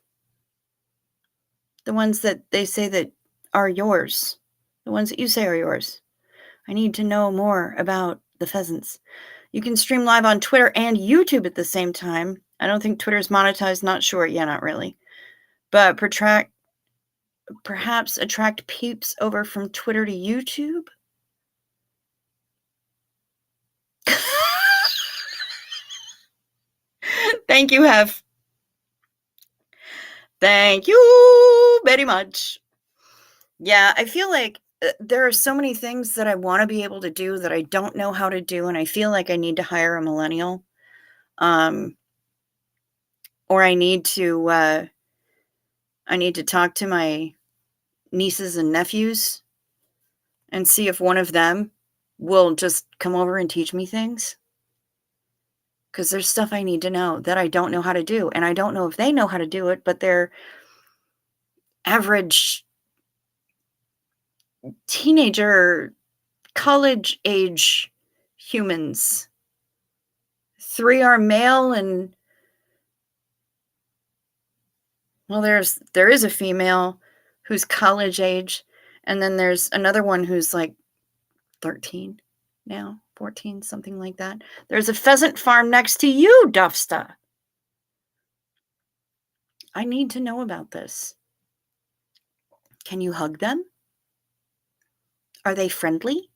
The ones that they say that are yours. The ones that you say are yours. I need to know more about the pheasants. You can stream live on Twitter and YouTube at the same time. I don't think Twitter's monetized. Not sure. Yeah, not really. But perhaps attract peeps over from Twitter to YouTube? Thank you, Hef. Thank you very much. Yeah, I feel like there are so many things that I want to be able to do that I don't know how to do, and I feel like I need to hire a millennial. Or I need to talk to my nieces and nephews and see if one of them will just come over and teach me things. Because there's stuff I need to know that I don't know how to do. And I don't know if they know how to do it, but they're average teenager, college age humans. 3 are male and, well, there is a female who's college age. And then there's another one who's like 13 now, 14, something like that. There's a pheasant farm next to you, Dufsta. I need to know about this. Can you hug them? Are they friendly?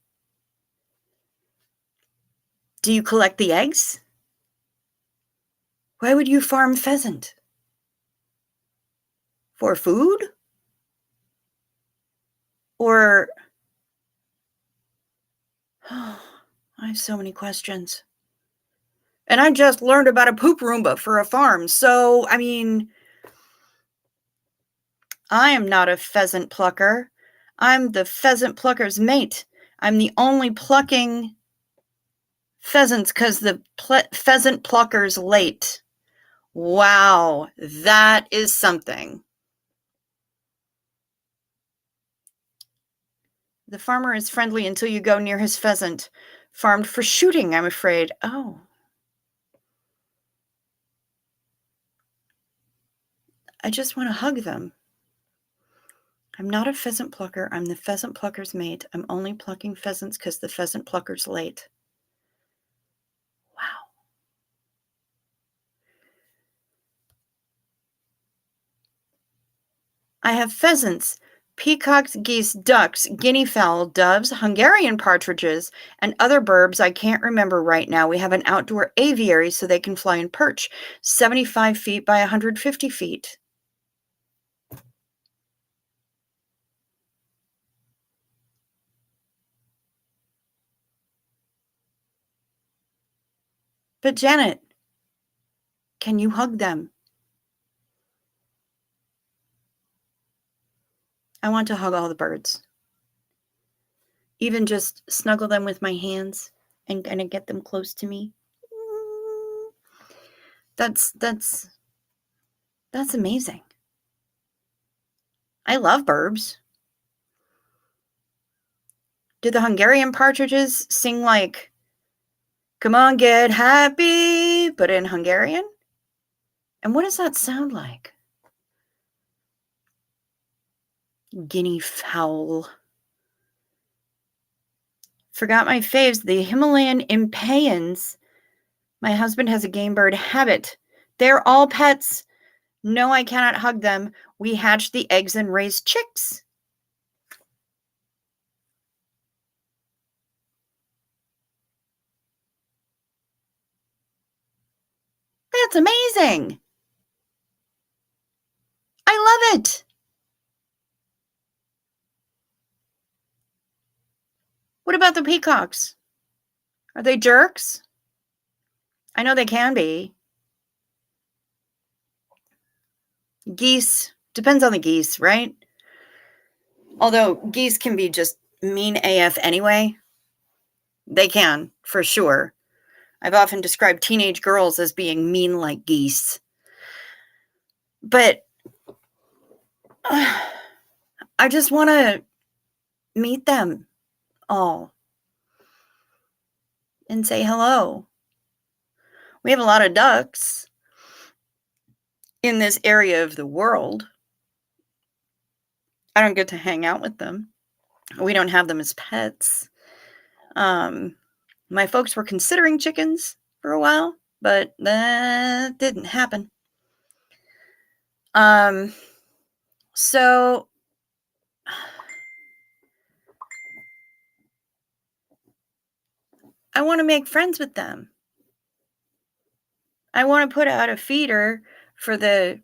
Do you collect the eggs? Why would you farm pheasant? For food? Or... I have so many questions. And I just learned about a poop Roomba for a farm. So, I mean, I am not a pheasant plucker. I'm the pheasant plucker's mate. I'm the only plucking pheasants because the pheasant plucker's late. Wow, that is something. The farmer is friendly until you go near his pheasant. Farmed for shooting, I'm afraid. Oh. I just want to hug them. I'm not a pheasant plucker. I'm the pheasant plucker's mate. I'm only plucking pheasants because the pheasant plucker's late. Wow. I have pheasants, peacocks, geese, ducks, guinea fowl, doves, Hungarian partridges, and other birds I can't remember right now. We have an outdoor aviary so they can fly and perch, 75 feet by 150 feet. But Janet, can you hug them? I want to hug all the birds. Even just snuggle them with my hands and kind of get them close to me. That's amazing. I love birds. Did the Hungarian partridges sing like, "Come on, get happy," but in Hungarian? And what does that sound like? Guinea fowl. Forgot my faves. The Himalayan impeyans. My husband has a game bird habit. They're all pets. No, I cannot hug them. We hatch the eggs and raise chicks. That's amazing. I love it. What about the peacocks? Are they jerks? I know they can be. Geese, depends on the geese, right? Although geese can be just mean AF anyway. They can, for sure. I've often described teenage girls as being mean like geese. But I just want to meet them all and say hello. We have a lot of ducks in this area of the world. I don't get to hang out with them. We don't have them as pets. My folks were considering chickens for a while, but that didn't happen. So I want to make friends with them. I want to put out a feeder for the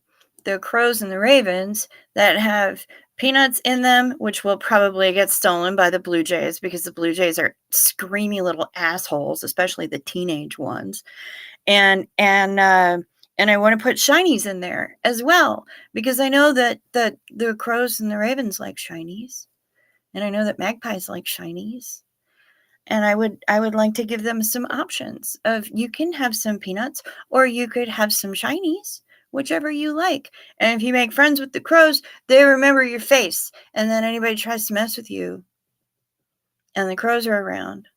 crows and the ravens that have peanuts in them, which will probably get stolen by the blue jays because the blue jays are screamy little assholes, especially the teenage ones. And I want to put shinies in there as well because I know that the crows and the ravens like shinies, and I know that magpies like shinies. And I would like to give them some options of you can have some peanuts or you could have some shinies, whichever you like. And if you make friends with the crows, they remember your face. And then anybody tries to mess with you and the crows are around,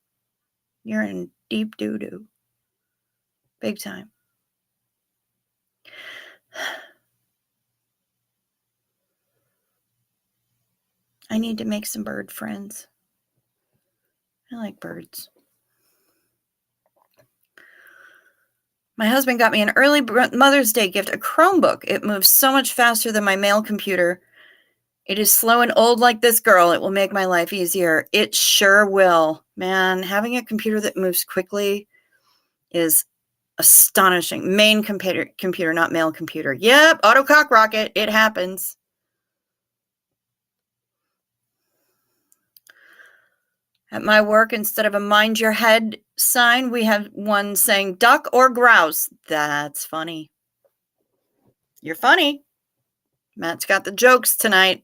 you're in deep doo-doo. Big time. I need to make some bird friends. I like birds. My husband got me an early Mother's Day gift, a Chromebook. It moves so much faster than my mail computer. It is slow and old like this girl. It will make my life easier. It sure will. Man, having a computer that moves quickly is astonishing. Main computer, not mail computer. Yep, auto cock rocket. It happens. At my work, instead of a mind your head sign, we have one saying duck or grouse. That's funny. You're funny. Matt's got the jokes tonight.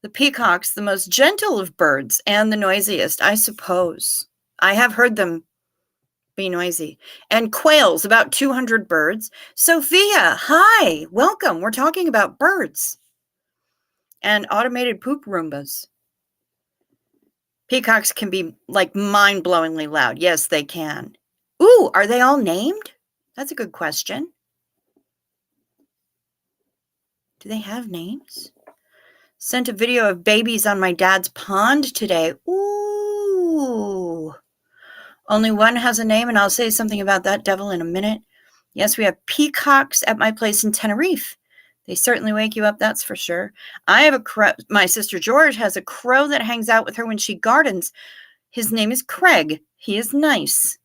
The peacocks, the most gentle of birds and the noisiest, I suppose. I have heard them be noisy. And quails, about 200 birds. Sophia, hi, welcome. We're talking about birds and automated poop Roombas. Peacocks can be like mind-blowingly loud. Yes, they can. Ooh, are they all named? That's a good question. Do they have names? Sent a video of babies on my dad's pond today. Ooh. Only one has a name, and I'll say something about that devil in a minute. Yes, we have peacocks at my place in Tenerife. They certainly wake you up, that's for sure. I have a crow. My sister George has a crow that hangs out with her when she gardens. His name is Craig. He is nice.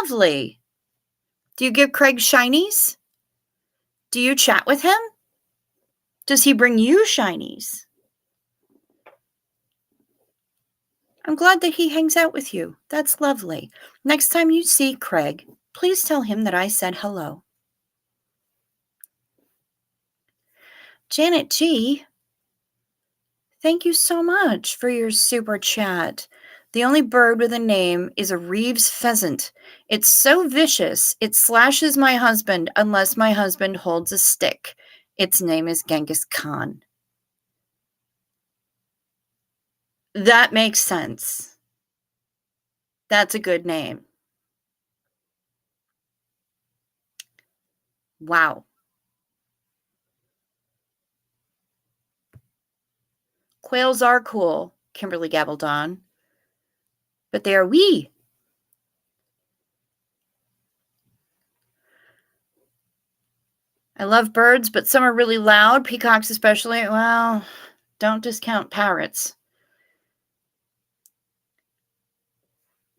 Lovely. Do you give Craig shinies? Do you chat with him? Does he bring you shinies? I'm glad that he hangs out with you. That's lovely. Next time you see Craig, please tell him that I said hello. Janet G., thank you so much for your super chat. The only bird with a name is a Reeves pheasant. It's so vicious, it slashes my husband unless my husband holds a stick. Its name is Genghis Khan. That makes sense. That's a good name. Wow. Quails are cool, Kimberly gabbled on, but they are wee. I love birds, but some are really loud, peacocks especially. Well, don't discount parrots.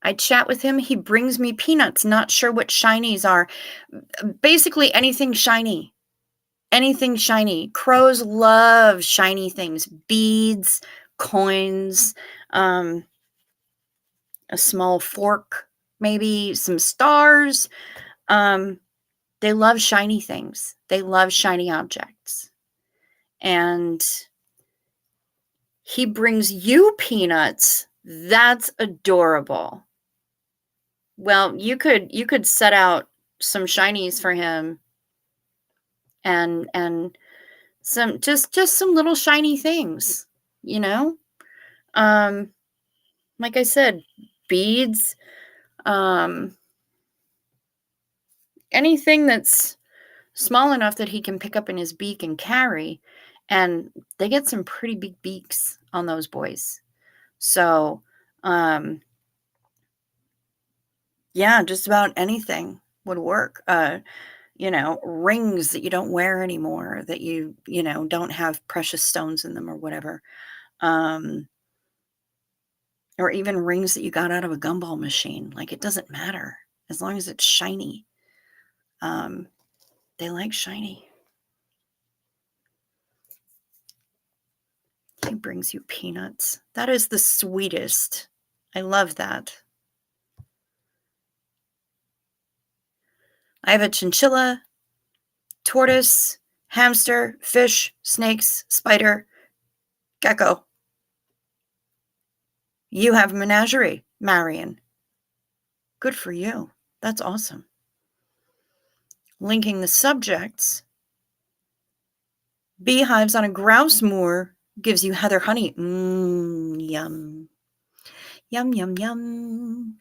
I chat with him. He brings me peanuts. Not sure what shinies are. Basically, anything shiny. Anything shiny. Crows love shiny things. Beads, coins, a small fork, maybe some stars. They love shiny things. They love shiny objects. And he brings you peanuts. That's adorable. Well, you could set out some shinies for him and some just some little shiny things, you know? Like I said, beads, anything that's small enough that he can pick up in his beak and carry. And they get some pretty big beaks on those boys. So, yeah, just about anything would work. Rings that you don't wear anymore, that you don't have precious stones in them or whatever. Or even rings that you got out of a gumball machine. Like, it doesn't matter as long as it's shiny. They like shiny. He brings you peanuts. That is the sweetest. I love that. I have a chinchilla, tortoise, hamster, fish, snakes, spider, gecko. You have a menagerie, Marion. Good for you. That's awesome. Linking the subjects. Beehives on a grouse moor gives you heather honey. Yum. Yum, yum, yum.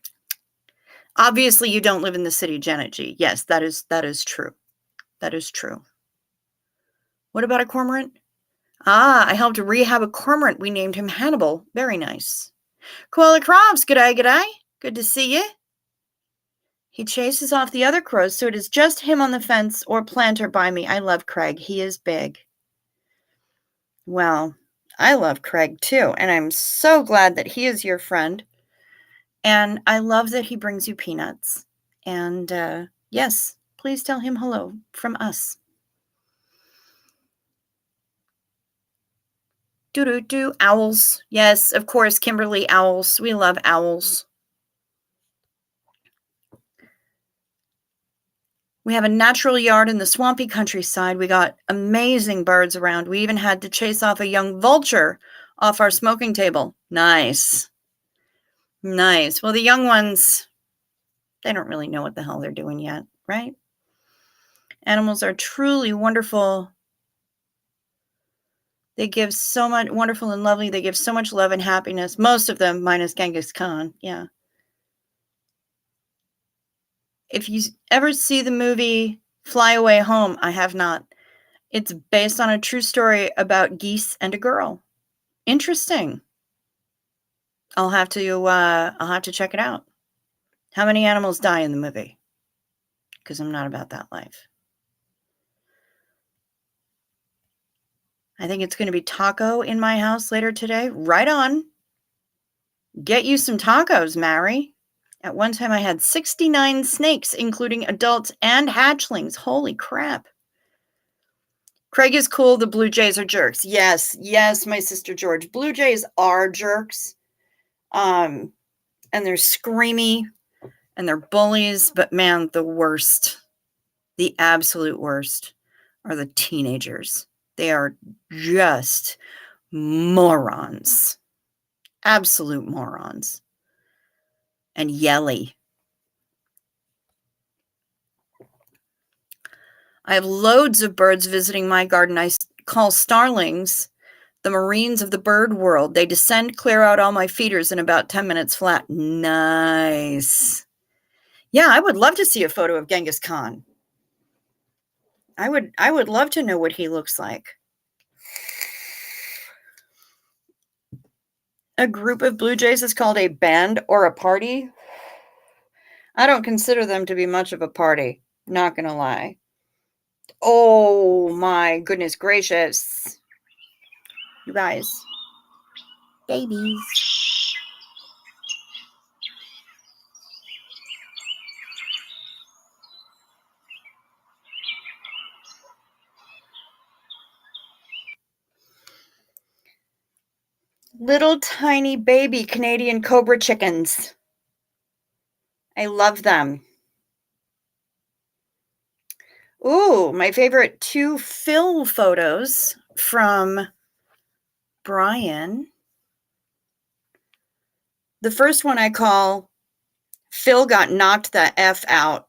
Obviously, you don't live in the city, Janet G. Yes, that is true. That is true. What about a cormorant? I helped rehab a cormorant. We named him Hannibal. Very nice. Koala Crops, g'day, g'day. Good to see you. He chases off the other crows, so it is just him on the fence or planter by me. I love Craig. He is big. Well, I love Craig too, and I'm so glad that he is your friend. And I love that he brings you peanuts. And yes, please tell him hello from us. Do owls. Yes, of course, Kimberly, owls. We love owls. We have a natural yard in the swampy countryside. We got amazing birds around. We even had to chase off a young vulture off our smoking table. Nice. Nice. Well, the young ones, they don't really know what the hell they're doing yet, right? Animals are truly wonderful. They give so much, wonderful and lovely. They give so much love and happiness. Most of them, minus Genghis Khan. Yeah. If you ever see the movie Fly Away Home, I have not. It's based on a true story about geese and a girl. Interesting. I'll have to check it out. How many animals die in the movie? Because I'm not about that life. I think it's going to be taco in my house later today. Right on. Get you some tacos, Mary. At one time, I had 69 snakes, including adults and hatchlings. Holy crap. Craig is cool. The Blue Jays are jerks. Yes, my sister George. Blue Jays are jerks. And they're screamy and they're bullies. But man, the worst, the absolute worst are the teenagers. They are just morons. Absolute morons. And yelly. I have loads of birds visiting my garden. I call starlings the Marines of the bird world. They descend, clear out all my feeders in about 10 minutes flat. Nice. Yeah, I would love to see a photo of Genghis Khan. I would love to know what he looks like. A group of Blue Jays is called a band or a party. I don't consider them to be much of a party, not gonna lie. Oh my goodness gracious. You guys. Babies. Little tiny baby Canadian cobra chickens. I love them. Ooh, my favorite 2 Phil photos from Brian. The first one I call Phil got knocked the F out.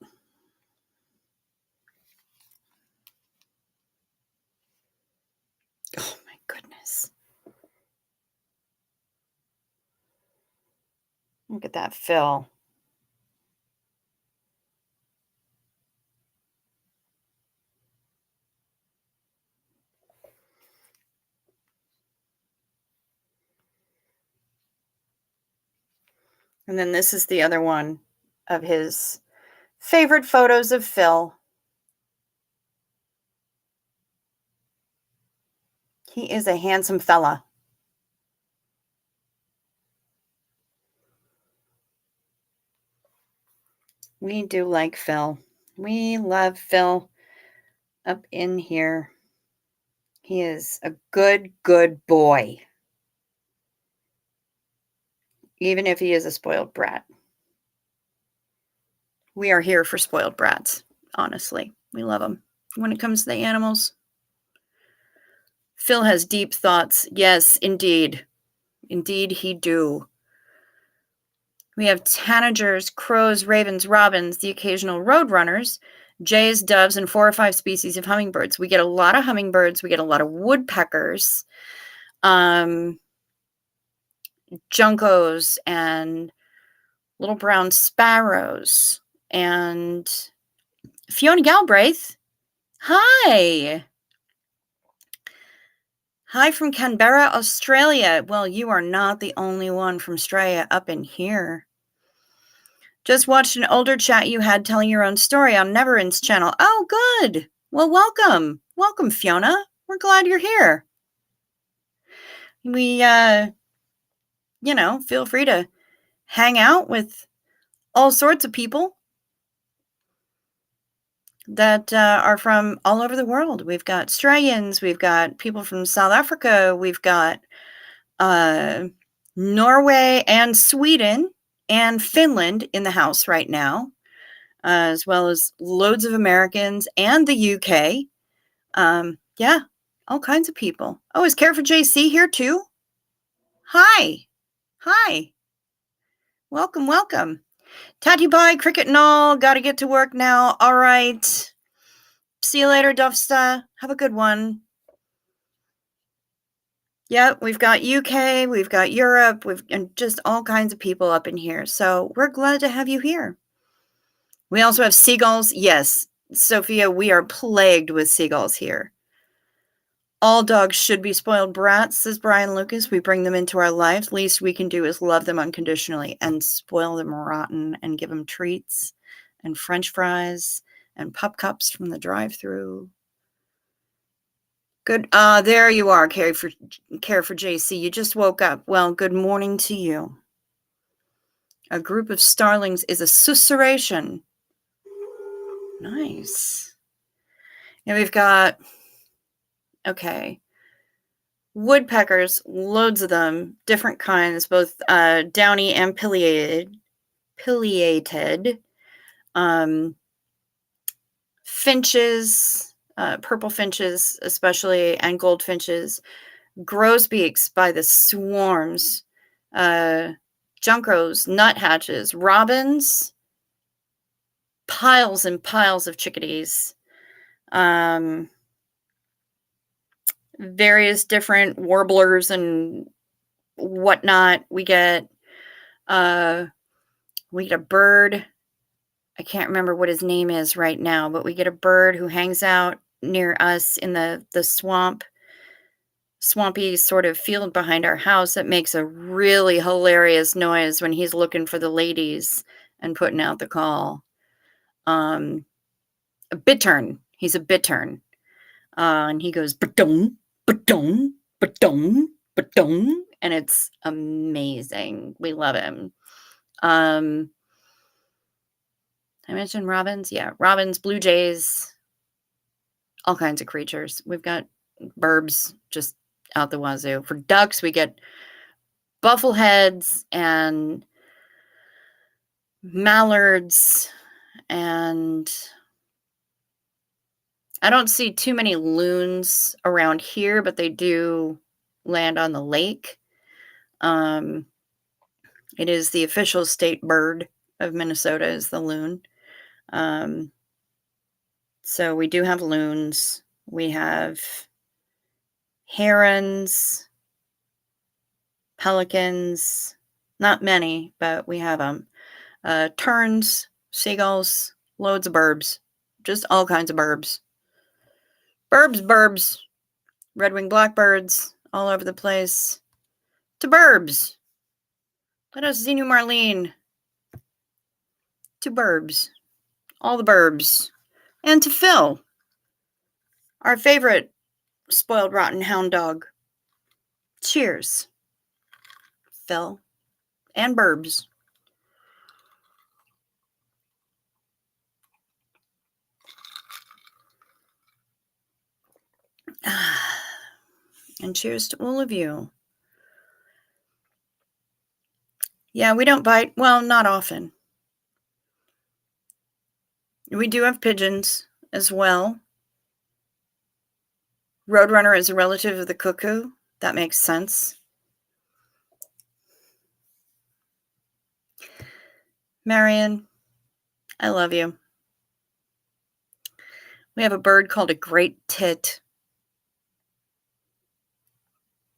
Oh my goodness. Look at that Phil. And then this is the other one of his favorite photos of Phil. He is a handsome fella. We do like Phil. We love Phil up in here. He is a good, good boy. Even if he is a spoiled brat. We are here for spoiled brats, honestly. We love them. When it comes to the animals, Phil has deep thoughts. Yes, indeed. Indeed, he do. We have tanagers, crows, ravens, robins, the occasional roadrunners, jays, doves, and 4 or 5 species of hummingbirds. We get a lot of hummingbirds. We get a lot of woodpeckers, juncos, and little brown sparrows. And Fiona Galbraith, hi. Hi from Canberra, Australia. Well, you are not the only one from Australia up in here. Just watched an older chat you had telling your own story on Neverin's channel. Oh, good. Well, welcome. Welcome, Fiona. We're glad you're here. We, feel free to hang out with all sorts of people that are from all over the world. We've got Australians. We've got people from South Africa. We've got Norway and Sweden and Finland in the house right now, as well as loads of Americans and the UK. Yeah, all kinds of people. Oh, is Care for JC here too? Hi. Welcome. Tatty bye, cricket and all. Got to get to work now. All right. See you later, Duffsta. Have a good one. Yep, we've got UK, we've got Europe, and just all kinds of people up in here. So we're glad to have you here. We also have seagulls. Yes, Sophia, we are plagued with seagulls here. All dogs should be spoiled brats, says Brian Lucas. We bring them into our lives. Least we can do is love them unconditionally and spoil them rotten and give them treats and French fries and pup cups from the drive-thru. Good. There you are, Care for JC. You just woke up. Well, good morning to you. A group of starlings is a susurration. Nice. And we've got, okay, woodpeckers, loads of them, different kinds, both downy and pileated. Finches, purple finches especially, and goldfinches, grosbeaks by the swarms, juncos, nuthatches, robins, piles and piles of chickadees, various different warblers and whatnot. We get a bird. I can't remember what his name is right now, but we get a bird who hangs out near us in the swampy sort of field behind our house that makes a really hilarious noise when he's looking for the ladies and putting out the call. A bittern. He's a bittern. And he goes, ba-dum, ba-dum, ba-dum, ba-dum. And it's amazing. We love him. I mentioned robins. Yeah, robins, blue jays, all kinds of creatures. We've got burbs just out the wazoo. For ducks, we get buffleheads and mallards, and I don't see too many loons around here, but they do land on the lake. It is the official state bird of Minnesota is the loon. So we do have loons. We have herons, pelicans, not many, but we have them. Terns, seagulls, loads of burbs, just all kinds of burbs. Burbs, red-winged blackbirds all over the place. To burbs. Let us Xenu Marlene. To burbs. All the burbs. And to Phil, our favorite spoiled rotten hound dog. Cheers, Phil and burbs. And cheers to all of you. Yeah, we don't bite. Well, not often. We do have pigeons as well. Roadrunner is a relative of the cuckoo. That makes sense. Marion, I love you. We have a bird called a great tit.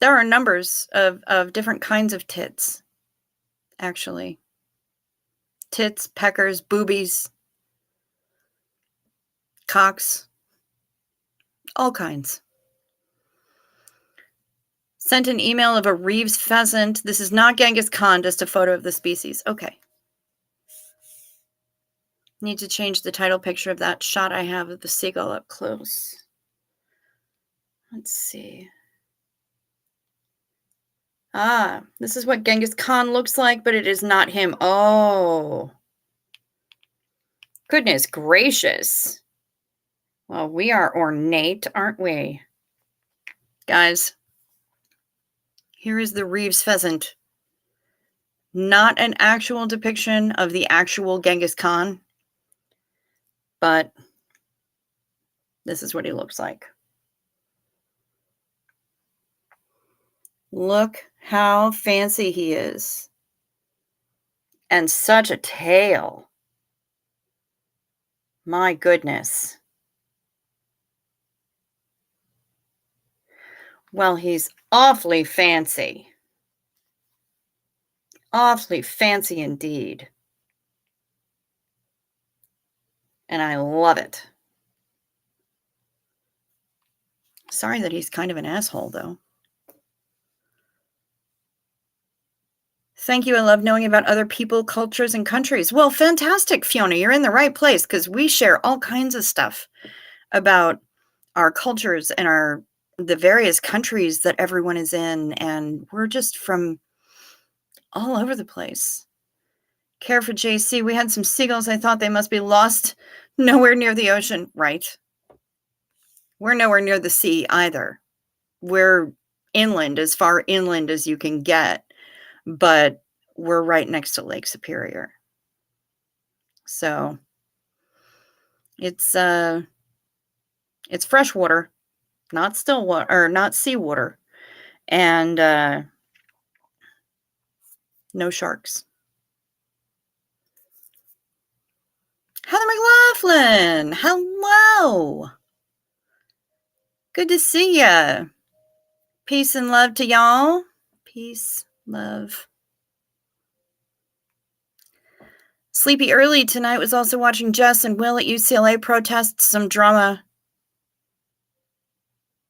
There are numbers of different kinds of tits, actually. Tits, peckers, boobies, cocks, all kinds. Sent an email of a Reeves pheasant. This is not Genghis Khan, just a photo of the species. Okay. Need to change the title picture of that shot I have of the seagull up close. Let's see. This is what Genghis Khan looks like, but it is not him. Oh. Goodness gracious. Well, we are ornate, aren't we? Guys, here is the Reeves pheasant. Not an actual depiction of the actual Genghis Khan, but this is what he looks like. Look how fancy he is. And such a tail. My goodness. Well, he's awfully fancy. Awfully fancy indeed. And I love it. Sorry that he's kind of an asshole, though. Thank you. I love knowing about other people, cultures, and countries. Well, fantastic, Fiona. You're in the right place because we share all kinds of stuff about our cultures and our the various countries that everyone is in, and we're just from all over the place. Care for JC, we had some seagulls. I thought they must be lost nowhere near the ocean. Right. We're nowhere near the sea either. We're inland, as far inland as you can get, but we're right next to Lake Superior. So it's fresh water, not still water, or not seawater, and no sharks. Heather McLaughlin, hello. Good to see ya. Peace and love to y'all. Peace, love. Sleepy early tonight. Was also watching Jess and Will at UCLA protest some drama.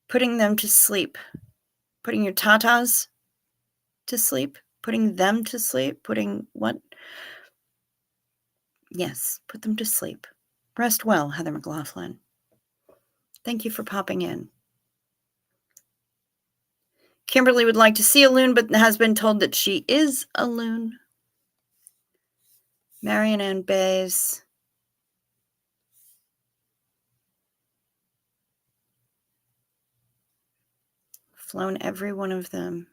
Putting them to sleep. Putting your tatas to sleep. Putting them to sleep. Putting what? Yes, put them to sleep. Rest well, Heather McLaughlin. Thank you for popping in. Kimberly would like to see a loon, but has been told that she is a loon. Marion Ann Bays. Flown every one of them.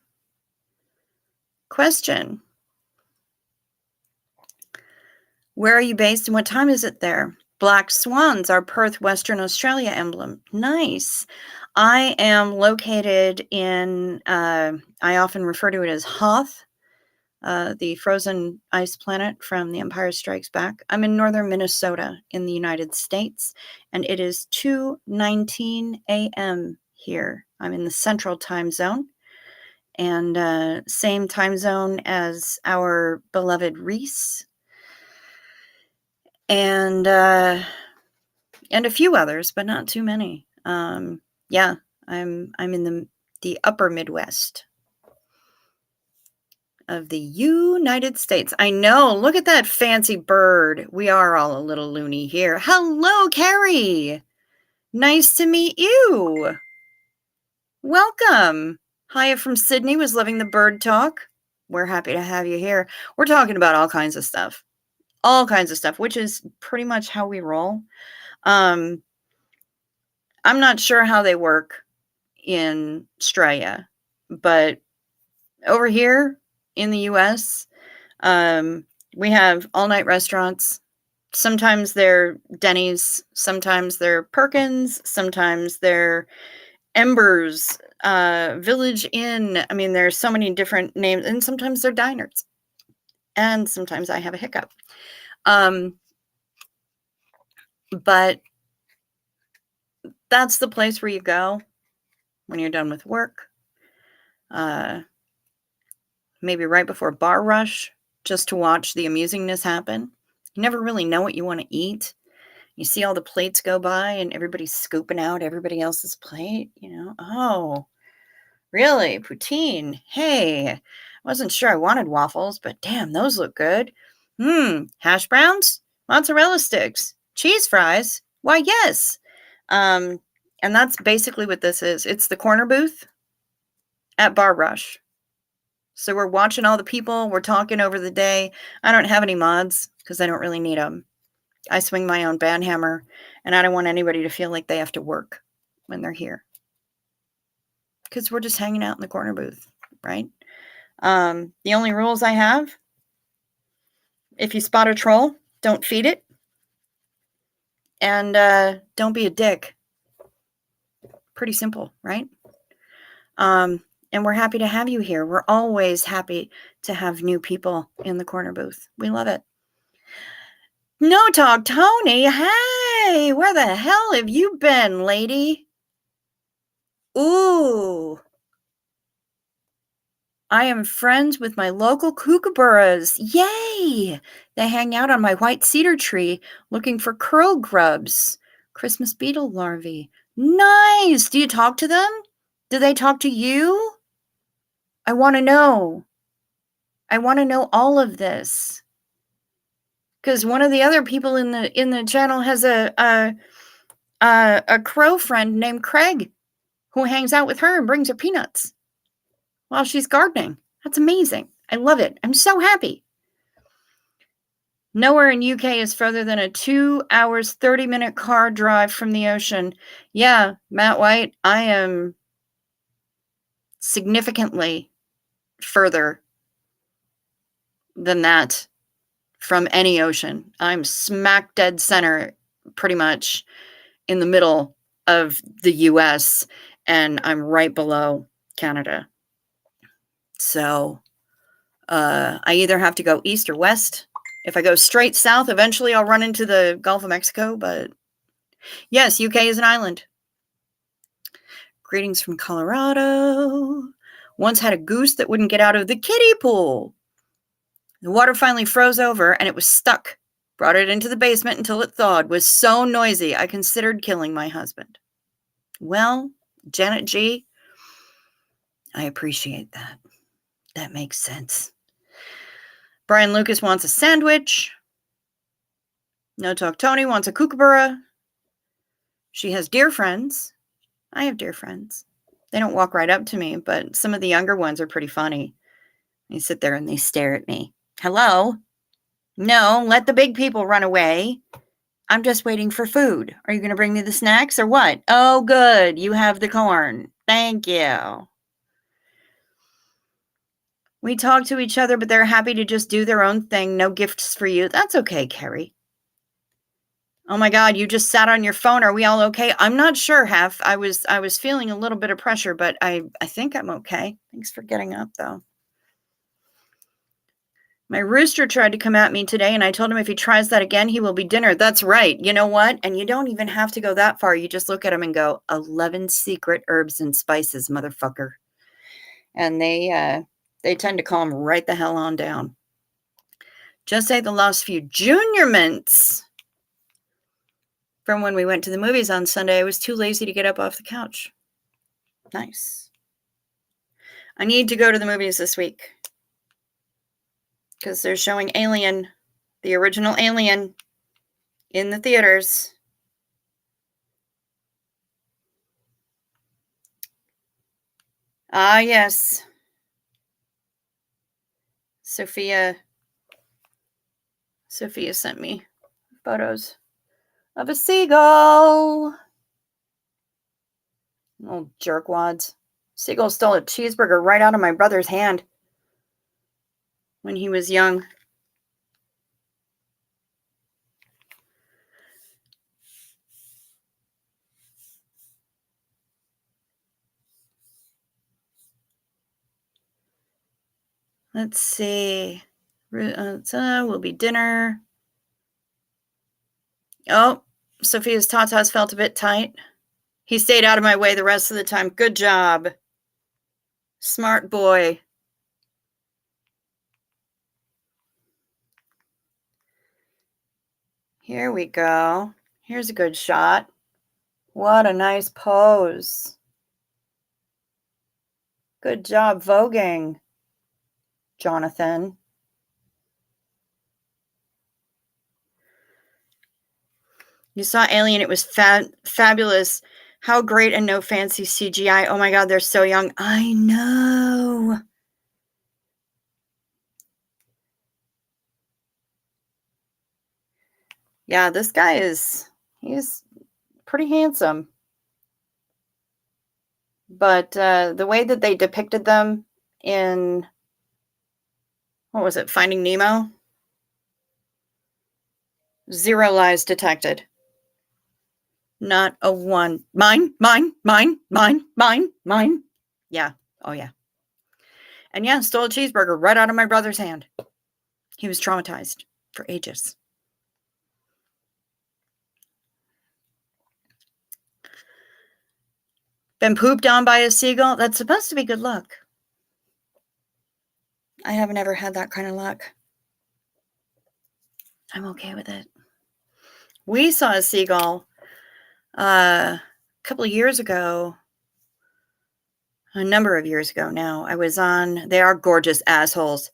Question. Where are you based and what time is it there? Black swans are Perth, Western Australia emblem. Nice. I am located in, I often refer to it as Hoth, the frozen ice planet from The Empire Strikes Back. I'm in northern Minnesota in the United States, and it is 2:19 a.m. here. I'm in the central time zone, and same time zone as our beloved Reese. And a few others, but not too many. Yeah, I'm in the upper Midwest of the United States. I know. Look at that fancy bird. We are all a little loony here. Hello, Carrie. Nice to meet you. Welcome. Hiya from Sydney was loving the bird talk. We're happy to have you here. We're talking about all kinds of stuff. All kinds of stuff, which is pretty much how we roll. I'm not sure how they work in Australia, but over here in the US, we have all-night restaurants. Sometimes they're Denny's, sometimes they're Perkins, sometimes they're Embers, Village Inn. I mean, there's so many different names, and sometimes they're diners. And sometimes I have a hiccup. But that's the place where you go when you're done with work. Maybe right before bar rush, just to watch the amusingness happen. You never really know what you want to eat. You see all the plates go by and everybody's scooping out everybody else's plate, Oh, really? Poutine? Hey, I wasn't sure I wanted waffles, but damn, those look good. Hash browns? Mozzarella sticks? Cheese fries? Why, yes. And that's basically what this is. It's the corner booth at Bar Rush. So we're watching all the people. We're talking over the day. I don't have any mods because I don't really need them. I swing my own band hammer, and I don't want anybody to feel like they have to work when they're here. Because we're just hanging out in the corner booth, right? The only rules I have, if you spot a troll, don't feed it. And don't be a dick. Pretty simple, right? And we're happy to have you here. We're always happy to have new people in the corner booth. We love it. No Talk Tony, hey, where the hell have you been, lady? Ooh. I am friends with my local kookaburras. Yay! They hang out on my white cedar tree looking for curl grubs, Christmas beetle larvae. Nice! Do you talk to them? Do they talk to you? I want to know. I want to know all of this. Because one of the other people in the channel has a crow friend named Craig who hangs out with her and brings her peanuts while she's gardening. That's amazing. I love it. I'm so happy. Nowhere in UK is further than a 2 hours, 30-minute car drive from the ocean. Yeah, Matt White, I am significantly further than that from any ocean. I'm smack dead center, pretty much in the middle of the US, and I'm right below Canada. So I either have to go east or west. If I go straight south, eventually I'll run into the Gulf of Mexico, but yes, UK is an island. Greetings from Colorado. Once had a goose that wouldn't get out of the kiddie pool. The water finally froze over and it was stuck. Brought it into the basement until it thawed. Was so noisy, I considered killing my husband. Well, Janet G., I appreciate that. That makes sense. Brian Lucas wants a sandwich. No Talk Tony wants a kookaburra. She has dear friends. I have dear friends. They don't walk right up to me, but some of the younger ones are pretty funny. They sit there and they stare at me. Hello? No, let the big people run away. I'm just waiting for food. Are you going to bring me the snacks or what? Oh, good. You have the corn. Thank you. We talk to each other, but they're happy to just do their own thing. No gifts for you. That's okay, Carrie. Oh my God, you just sat on your phone. Are we all okay? I'm not sure, Hef. I was feeling a little bit of pressure, but I think I'm okay. Thanks for getting up, though. My rooster tried to come at me today, and I told him if he tries that again, he will be dinner. That's right. You know what? And you don't even have to go that far. You just look at him and go, 11 secret herbs and spices, motherfucker. And they tend to calm right the hell on down. Just ate the last few Junior Mints from when we went to the movies on Sunday. I was too lazy to get up off the couch. Nice. I need to go to the movies this week because they're showing Alien, the original Alien, in the theaters. Ah, yes. Sophia sent me photos of a seagull. Old jerkwads. Seagull stole a cheeseburger right out of my brother's hand when he was young. Let's see. Will be dinner. Oh, Sophia's tatas felt a bit tight. He stayed out of my way the rest of the time. Good job. Smart boy. Here we go. Here's a good shot. What a nice pose. Good job voguing, Jonathan. You saw Alien. It was fabulous. How great and no fancy CGI. Oh my God, they're so young. I know. Yeah, this guy he's pretty handsome. But the way that they depicted them in, what was it, Finding Nemo? Zero lies detected. Not a one. Mine. Yeah. Oh, yeah. And yeah, stole a cheeseburger right out of my brother's hand. He was traumatized for ages. Been pooped on by a seagull? That's supposed to be good luck. I haven't ever had that kind of luck. I'm okay with it. We saw a seagull a couple of years ago. A number of years ago now. I was on, they are gorgeous assholes.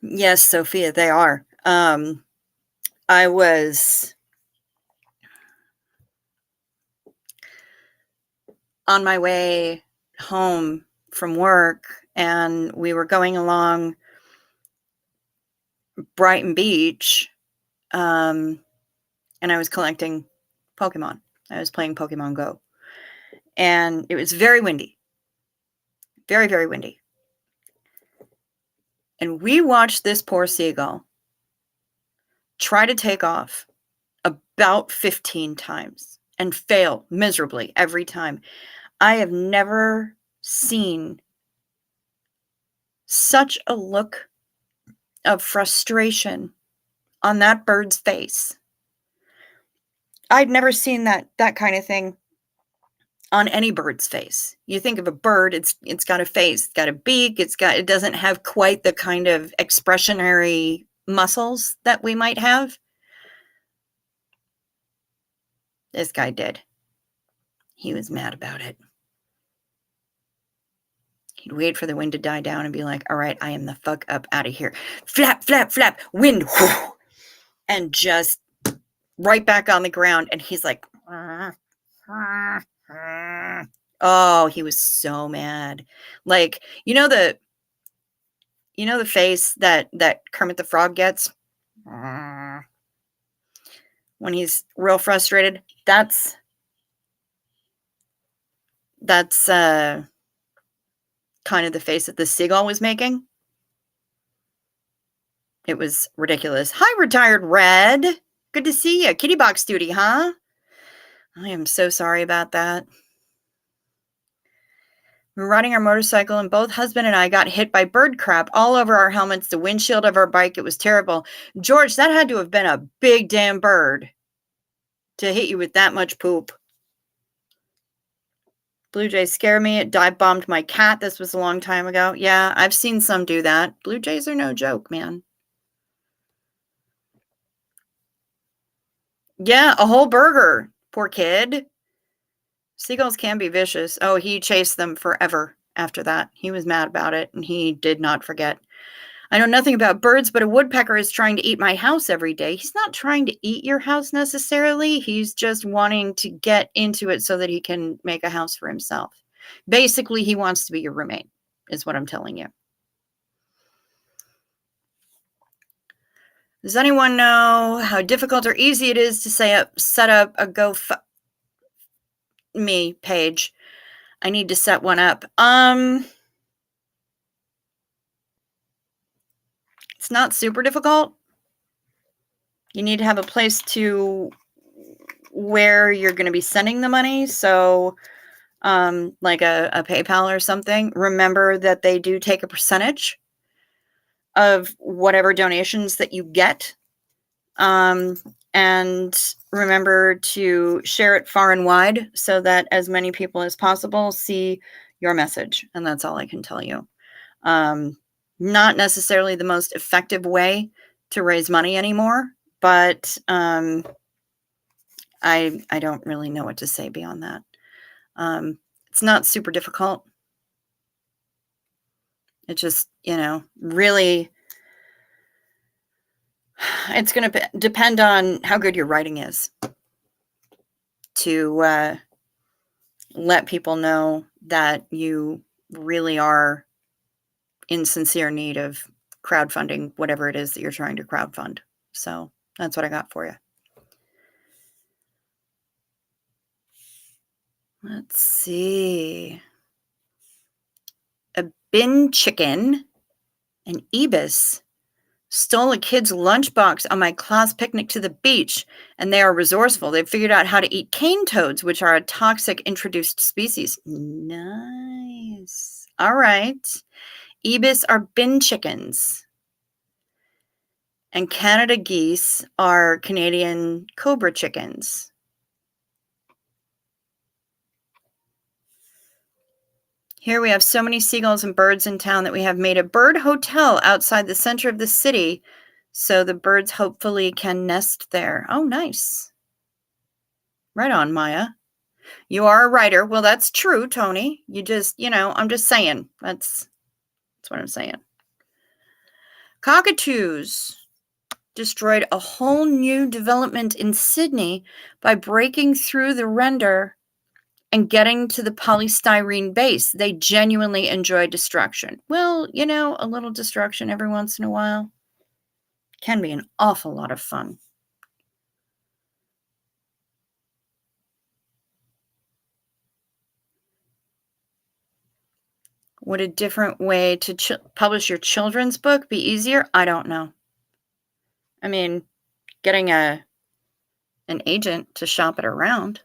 Yes, Sophia, they are. I was, on my way home from work, and we were going along Brighton Beach, and I was collecting Pokemon. I was playing Pokemon Go. And it was very windy. Very, very windy. And we watched this poor seagull try to take off about 15 times and fail miserably every time. I have never seen such a look of frustration on that bird's face. I'd never seen that kind of thing on any bird's face. You think of a bird, it's got a face, it's got a beak, it doesn't have quite the kind of expressionary muscles that we might have. This guy did. He was mad about it. He'd wait for the wind to die down and be like, all right, I am the fuck up out of here. Flap, flap, flap, wind. Whoo, and just right back on the ground. And he's like, oh, he was so mad. Like, you know the face that Kermit the Frog gets when he's real frustrated? That's kind of the face that the seagull was making. It was ridiculous. Hi, Retired Red. Good to see you. Kitty Box Duty, huh? I am so sorry about that. We were riding our motorcycle, and both husband and I got hit by bird crap all over our helmets, the windshield of our bike. It was terrible. George, that had to have been a big damn bird to hit you with that much poop. Blue jays scare me. It dive bombed my cat. This was a long time ago. Yeah, I've seen some do that. Blue jays are no joke, man. Yeah, a whole burger. Poor kid. Seagulls can be vicious. Oh, he chased them forever after that. He was mad about it, and he did not forget. I know nothing about birds, but a woodpecker is trying to eat my house every day. He's not trying to eat your house necessarily. He's just wanting to get into it so that he can make a house for himself. Basically, he wants to be your roommate, is what I'm telling you. Does anyone know how difficult or easy it is to set up a GoFundMe page? I need to set one up. It's not super difficult. You need to have a place to where you're going to be sending the money. So, like a PayPal or something. Remember that they do take a percentage of whatever donations that you get. And remember to share it far and wide so that as many people as possible see your message. And that's all I can tell you. Not necessarily the most effective way to raise money anymore, but I don't really know what to say beyond that. It's not super difficult. It just, really, it's going to depend on how good your writing is to let people know that you really are in sincere need of crowdfunding whatever it is that you're trying to crowdfund. So that's what I got for you. Let's see. A bin chicken, an ibis, stole a kid's lunchbox on my class picnic to the beach, and they are resourceful. They've figured out how to eat cane toads, which are a toxic introduced species. Nice. All right. Ibis are bin chickens. And Canada geese are Canadian cobra chickens. Here we have so many seagulls and birds in town that we have made a bird hotel outside the center of the city so the birds hopefully can nest there. Oh, nice. Right on, Maya. You are a writer. Well, that's true, Tony. You just, I'm just saying. That's what I'm saying. Cockatoos destroyed a whole new development in Sydney by breaking through the render and getting to the polystyrene base. They genuinely enjoy destruction. Well, a little destruction every once in a while can be an awful lot of fun. Would a different way to publish your children's book be easier? I don't know. I mean, getting an agent to shop it around.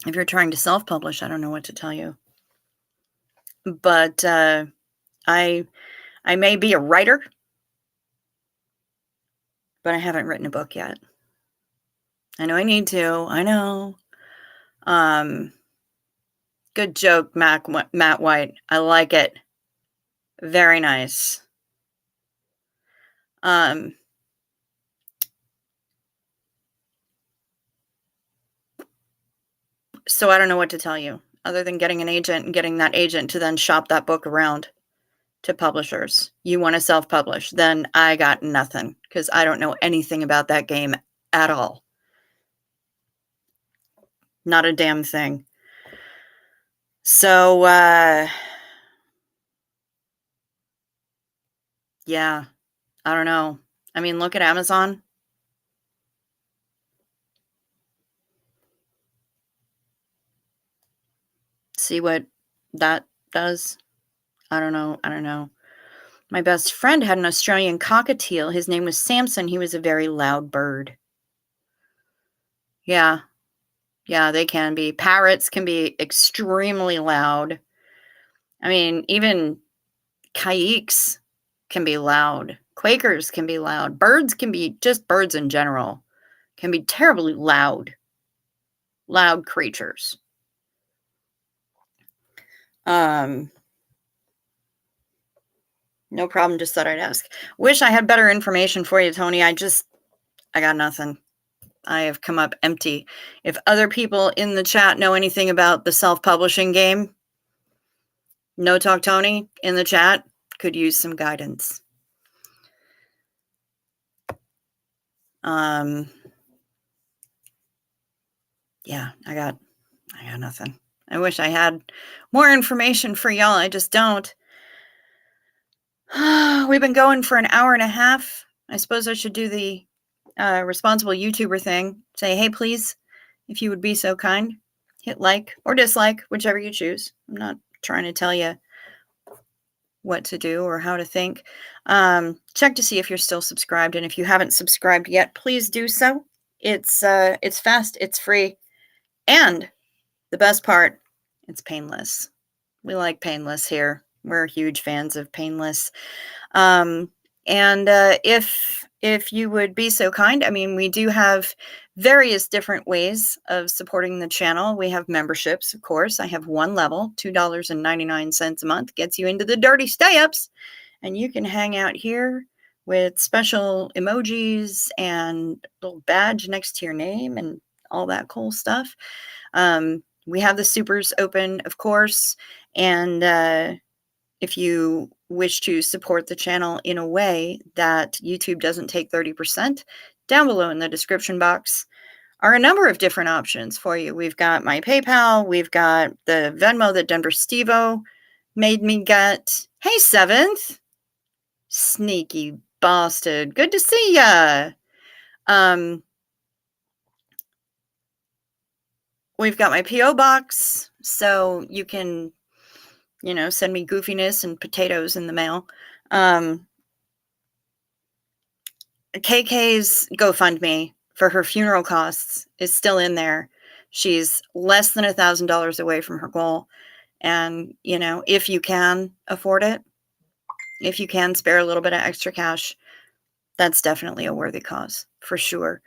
If you're trying to self-publish, I don't know what to tell you. But I may be a writer, but I haven't written a book yet. I know I need to. I know. Good joke, Matt White. I like it. Very nice. So I don't know what to tell you other than getting an agent and getting that agent to then shop that book around to publishers. You want to self-publish, then I got nothing because I don't know anything about that game at all. Not a damn thing. So, yeah, I don't know. I mean, look at Amazon. See what that does. I don't know. My best friend had an Australian cockatiel. His name was Samson. He was a very loud bird. Yeah, they can be. Parrots can be extremely loud. I mean, even caiques can be loud. Quakers can be loud. Birds can be, just birds in general, can be terribly loud. Loud creatures. No problem, just thought I'd ask. Wish I had better information for you, Tony. I got nothing. I have come up empty. If other people in the chat know anything about the self-publishing game, No Talk Tony in the chat could use some guidance. Yeah, I got nothing. I wish I had more information for y'all. I just don't. We've been going for an hour and a half. I suppose I should do the responsible YouTuber thing. Say, hey, please, if you would be so kind, hit like or dislike, whichever you choose. I'm not trying to tell you what to do or how to think. Check to see if you're still subscribed. And if you haven't subscribed yet, please do so. It's fast, it's free. And the best part, it's painless. We like painless here. We're huge fans of painless. And if you would be so kind, I mean, we do have various different ways of supporting the channel. We have memberships, of course. I have one level, $2.99 a month, gets you into the dirty stay-ups, and you can hang out here with special emojis and a little badge next to your name and all that cool stuff. We have the supers open, of course, and if you wish to support the channel in a way that YouTube doesn't take 30%, down below in the description box are a number of different options for you. We've got my PayPal, we've got the Venmo that Denver Stevo made me get. Hey, 7th! Sneaky bastard. Good to see ya! We've got my P.O. box, so you can, send me goofiness and potatoes in the mail. KK's GoFundMe for her funeral costs is still in there. She's less than $1,000 away from her goal. And, if you can afford it, if you can spare a little bit of extra cash, that's definitely a worthy cause, for sure.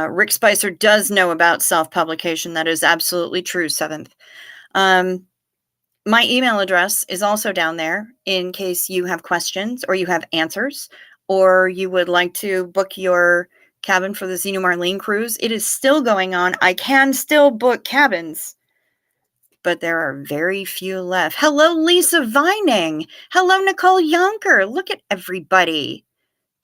Rick Spicer does know about self-publication. That is absolutely true, 7th. My email address is also down there in case you have questions or you have answers, or you would like to book your cabin for the Xenu Marlene cruise. It is still going on. I can still book cabins, but there are very few left. Hello, Lisa Vining. Hello, Nicole Yonker. Look at everybody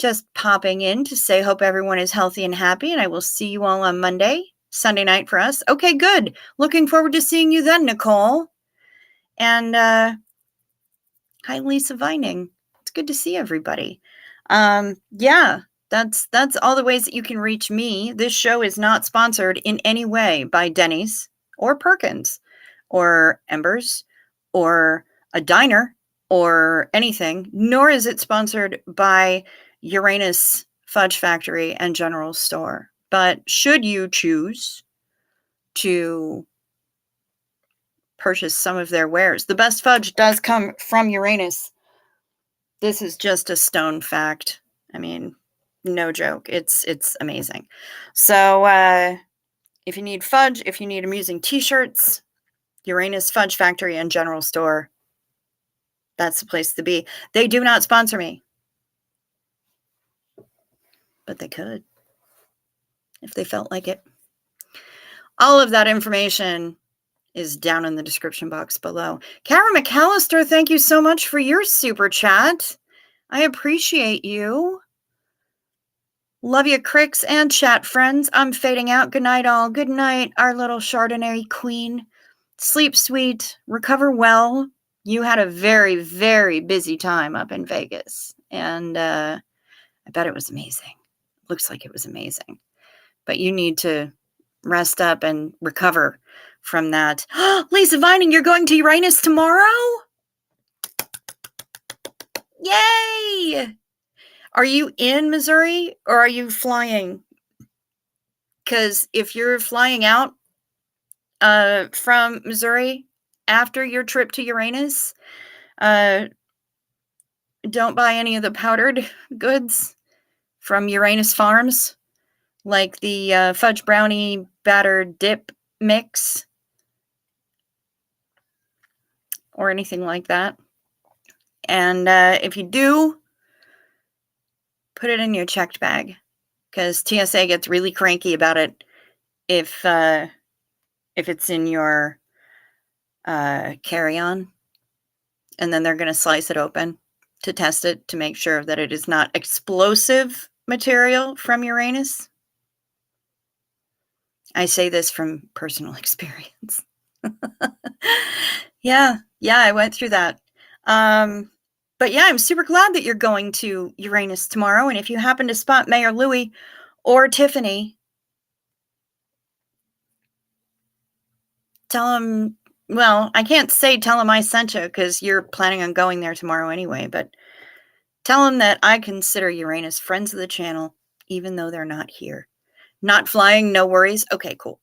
Just popping in to say hope everyone is healthy and happy, and I will see you all on Monday, Sunday night for us. Okay, good. Looking forward to seeing you then, Nicole. And hi, Lisa Vining. It's good to see everybody. Yeah, that's all the ways that you can reach me. This show is not sponsored in any way by Denny's or Perkins or Embers or a diner or anything, nor is it sponsored by Uranus Fudge Factory and General Store. But should you choose to purchase some of their wares, the best fudge does come from Uranus. This is just a stone fact. I mean, no joke. It's amazing. So if you need fudge, if you need amusing t-shirts, Uranus Fudge Factory and General Store, that's the place to be. They do not sponsor me, but they could if they felt like it. All of that information is down in the description box below. Kara McAllister, thank you so much for your super chat. I appreciate you. Love you, Cricks and chat friends. I'm fading out. Good night, all. Good night, our little Chardonnay queen. Sleep sweet. Recover well. You had a very, very busy time up in Vegas, and I bet it was amazing. Looks like it was amazing. But you need to rest up and recover from that. Lisa Vining, you're going to Uranus tomorrow? Yay! Are you in Missouri or are you flying? Because if you're flying out from Missouri after your trip to Uranus, don't buy any of the powdered goods from Uranus Farms, like the fudge brownie batter dip mix or anything like that. And if you do, put it in your checked bag, because TSA gets really cranky about it if it's in your carry-on, and then they're going to slice it open to test it to make sure that it is not explosive material from Uranus. I say this from personal experience. Yeah, I went through that. But yeah, I'm super glad that you're going to Uranus tomorrow. And if you happen to spot Mayor Louie or Tiffany, tell them, well, I can't say tell them I sent you because you're planning on going there tomorrow anyway, but tell them that I consider Uranus friends of the channel, even though they're not here. Not flying, no worries. Okay, cool.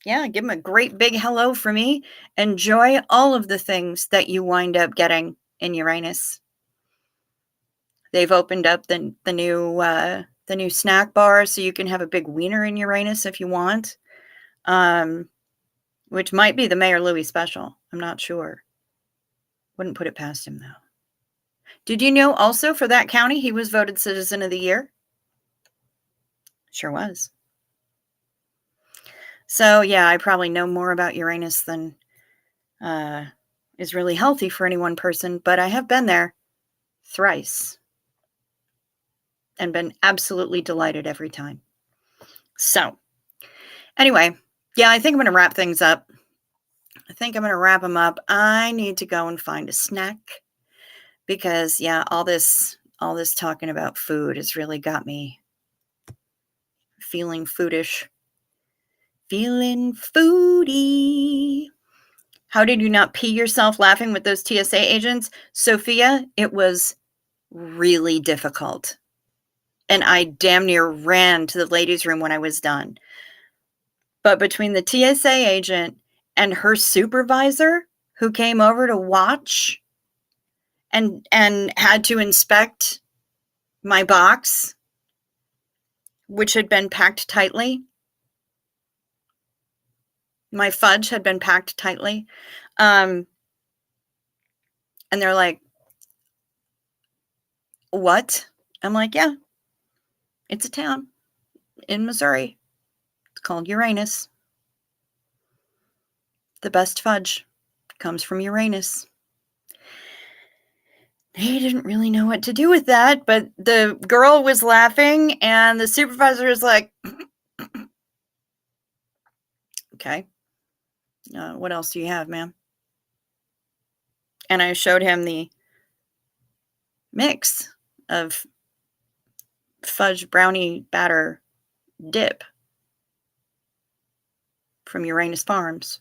Yeah, give them a great big hello for me. Enjoy all of the things that you wind up getting in Uranus. They've opened up the new snack bar, so you can have a big wiener in Uranus if you want, which might be the Mayor Louie special. I'm not sure. Wouldn't put it past him, though. Did you know also for that county, he was voted Citizen of the Year? Sure was. So, yeah, I probably know more about Uranus than is really healthy for any one person, but I have been there thrice and been absolutely delighted every time. So, anyway, yeah, I think I'm going to wrap things up. I think I'm going to wrap them up. I need to go and find a snack because, yeah, all this talking about food has really got me feeling foodish. Feeling foodie. How did you not pee yourself laughing with those TSA agents? Sophia, it was really difficult. And I damn near ran to the ladies' room when I was done. But between the TSA agent and her supervisor, who came over to watch and had to inspect my box, which had been packed tightly, my fudge had been packed tightly, and they're like, what? I'm like, yeah, it's a town in Missouri. It's called Uranus. The best fudge comes from Uranus. he didn't really know what to do with that, but the girl was laughing, and the supervisor was like, okay, what else do you have, ma'am? And I showed him the mix of fudge brownie batter dip from Uranus Farms.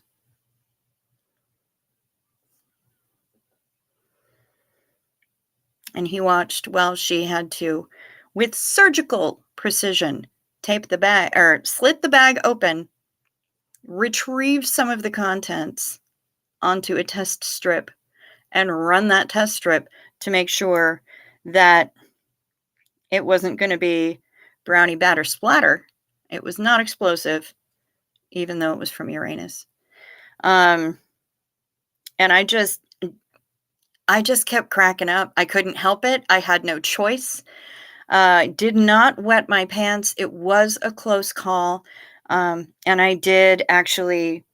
And he watched while she had to, with surgical precision, tape the bag or slit the bag open, retrieve some of the contents onto a test strip, and run that test strip to make sure that it wasn't going to be brownie batter splatter. It was not explosive, even though it was from Uranus. And I just kept cracking up. I couldn't help it. I had no choice. Did not wet my pants. It was a close call. And I did actually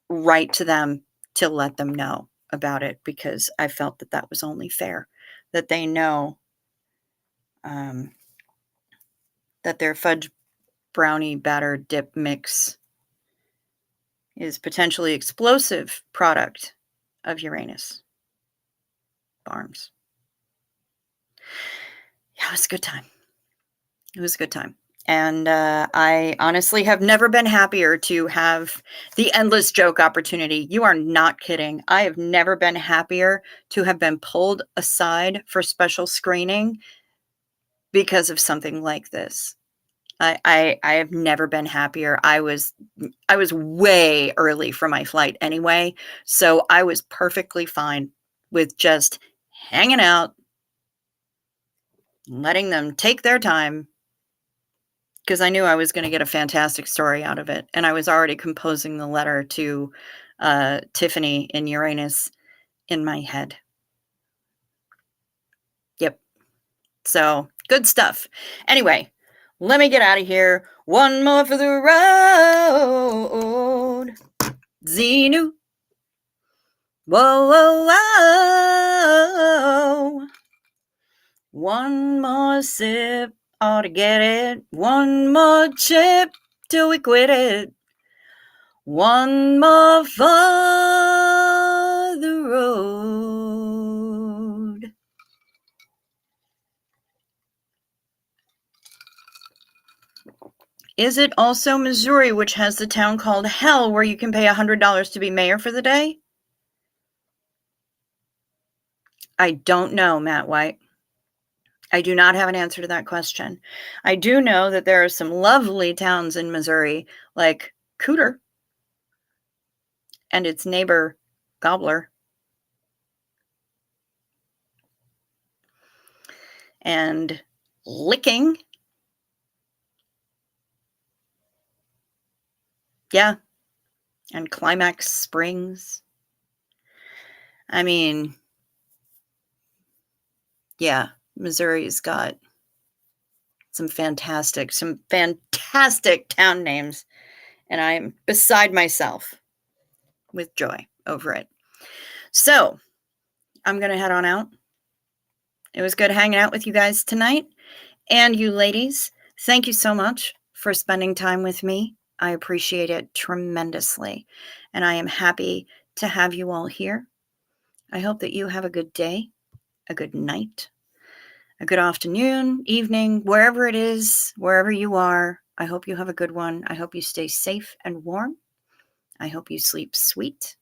write to them to let them know about it, because I felt that that was only fair, that they know that their fudge brownie batter dip mix is potentially explosive product of Uranus Farms. Yeah, it was a good time. It was a good time. And I honestly have never been happier to have the endless joke opportunity. You are not kidding. I have never been happier to have been pulled aside for special screening because of something like this. I have never been happier. I was way early for my flight anyway, so I was perfectly fine with just hanging out, letting them take their time, because I knew I was going to get a fantastic story out of it. And I was already composing the letter to Tiffany in Uranus in my head. Yep. So good stuff. Anyway, let me get out of here. One more for the road. Xenu. Whoa, whoa, whoa. One more sip ought to get it. One more chip till we quit it. One more for the road. Is it also Missouri, which has the town called Hell, where you can pay $100 to be mayor for the day? I don't know, Matt White. I do not have an answer to that question. I do know that there are some lovely towns in Missouri, like Cooter and its neighbor, Gobbler. And Licking. Yeah. And Climax Springs. I mean, yeah, Missouri's got some fantastic town names, and I'm beside myself with joy over it. So I'm going to head on out. It was good hanging out with you guys tonight. And you ladies, thank you so much for spending time with me. I appreciate it tremendously. And I am happy to have you all here. I hope that you have a good day, a good night, a good afternoon, evening, wherever it is, wherever you are. I hope you have a good one. I hope you stay safe and warm. I hope you sleep sweet.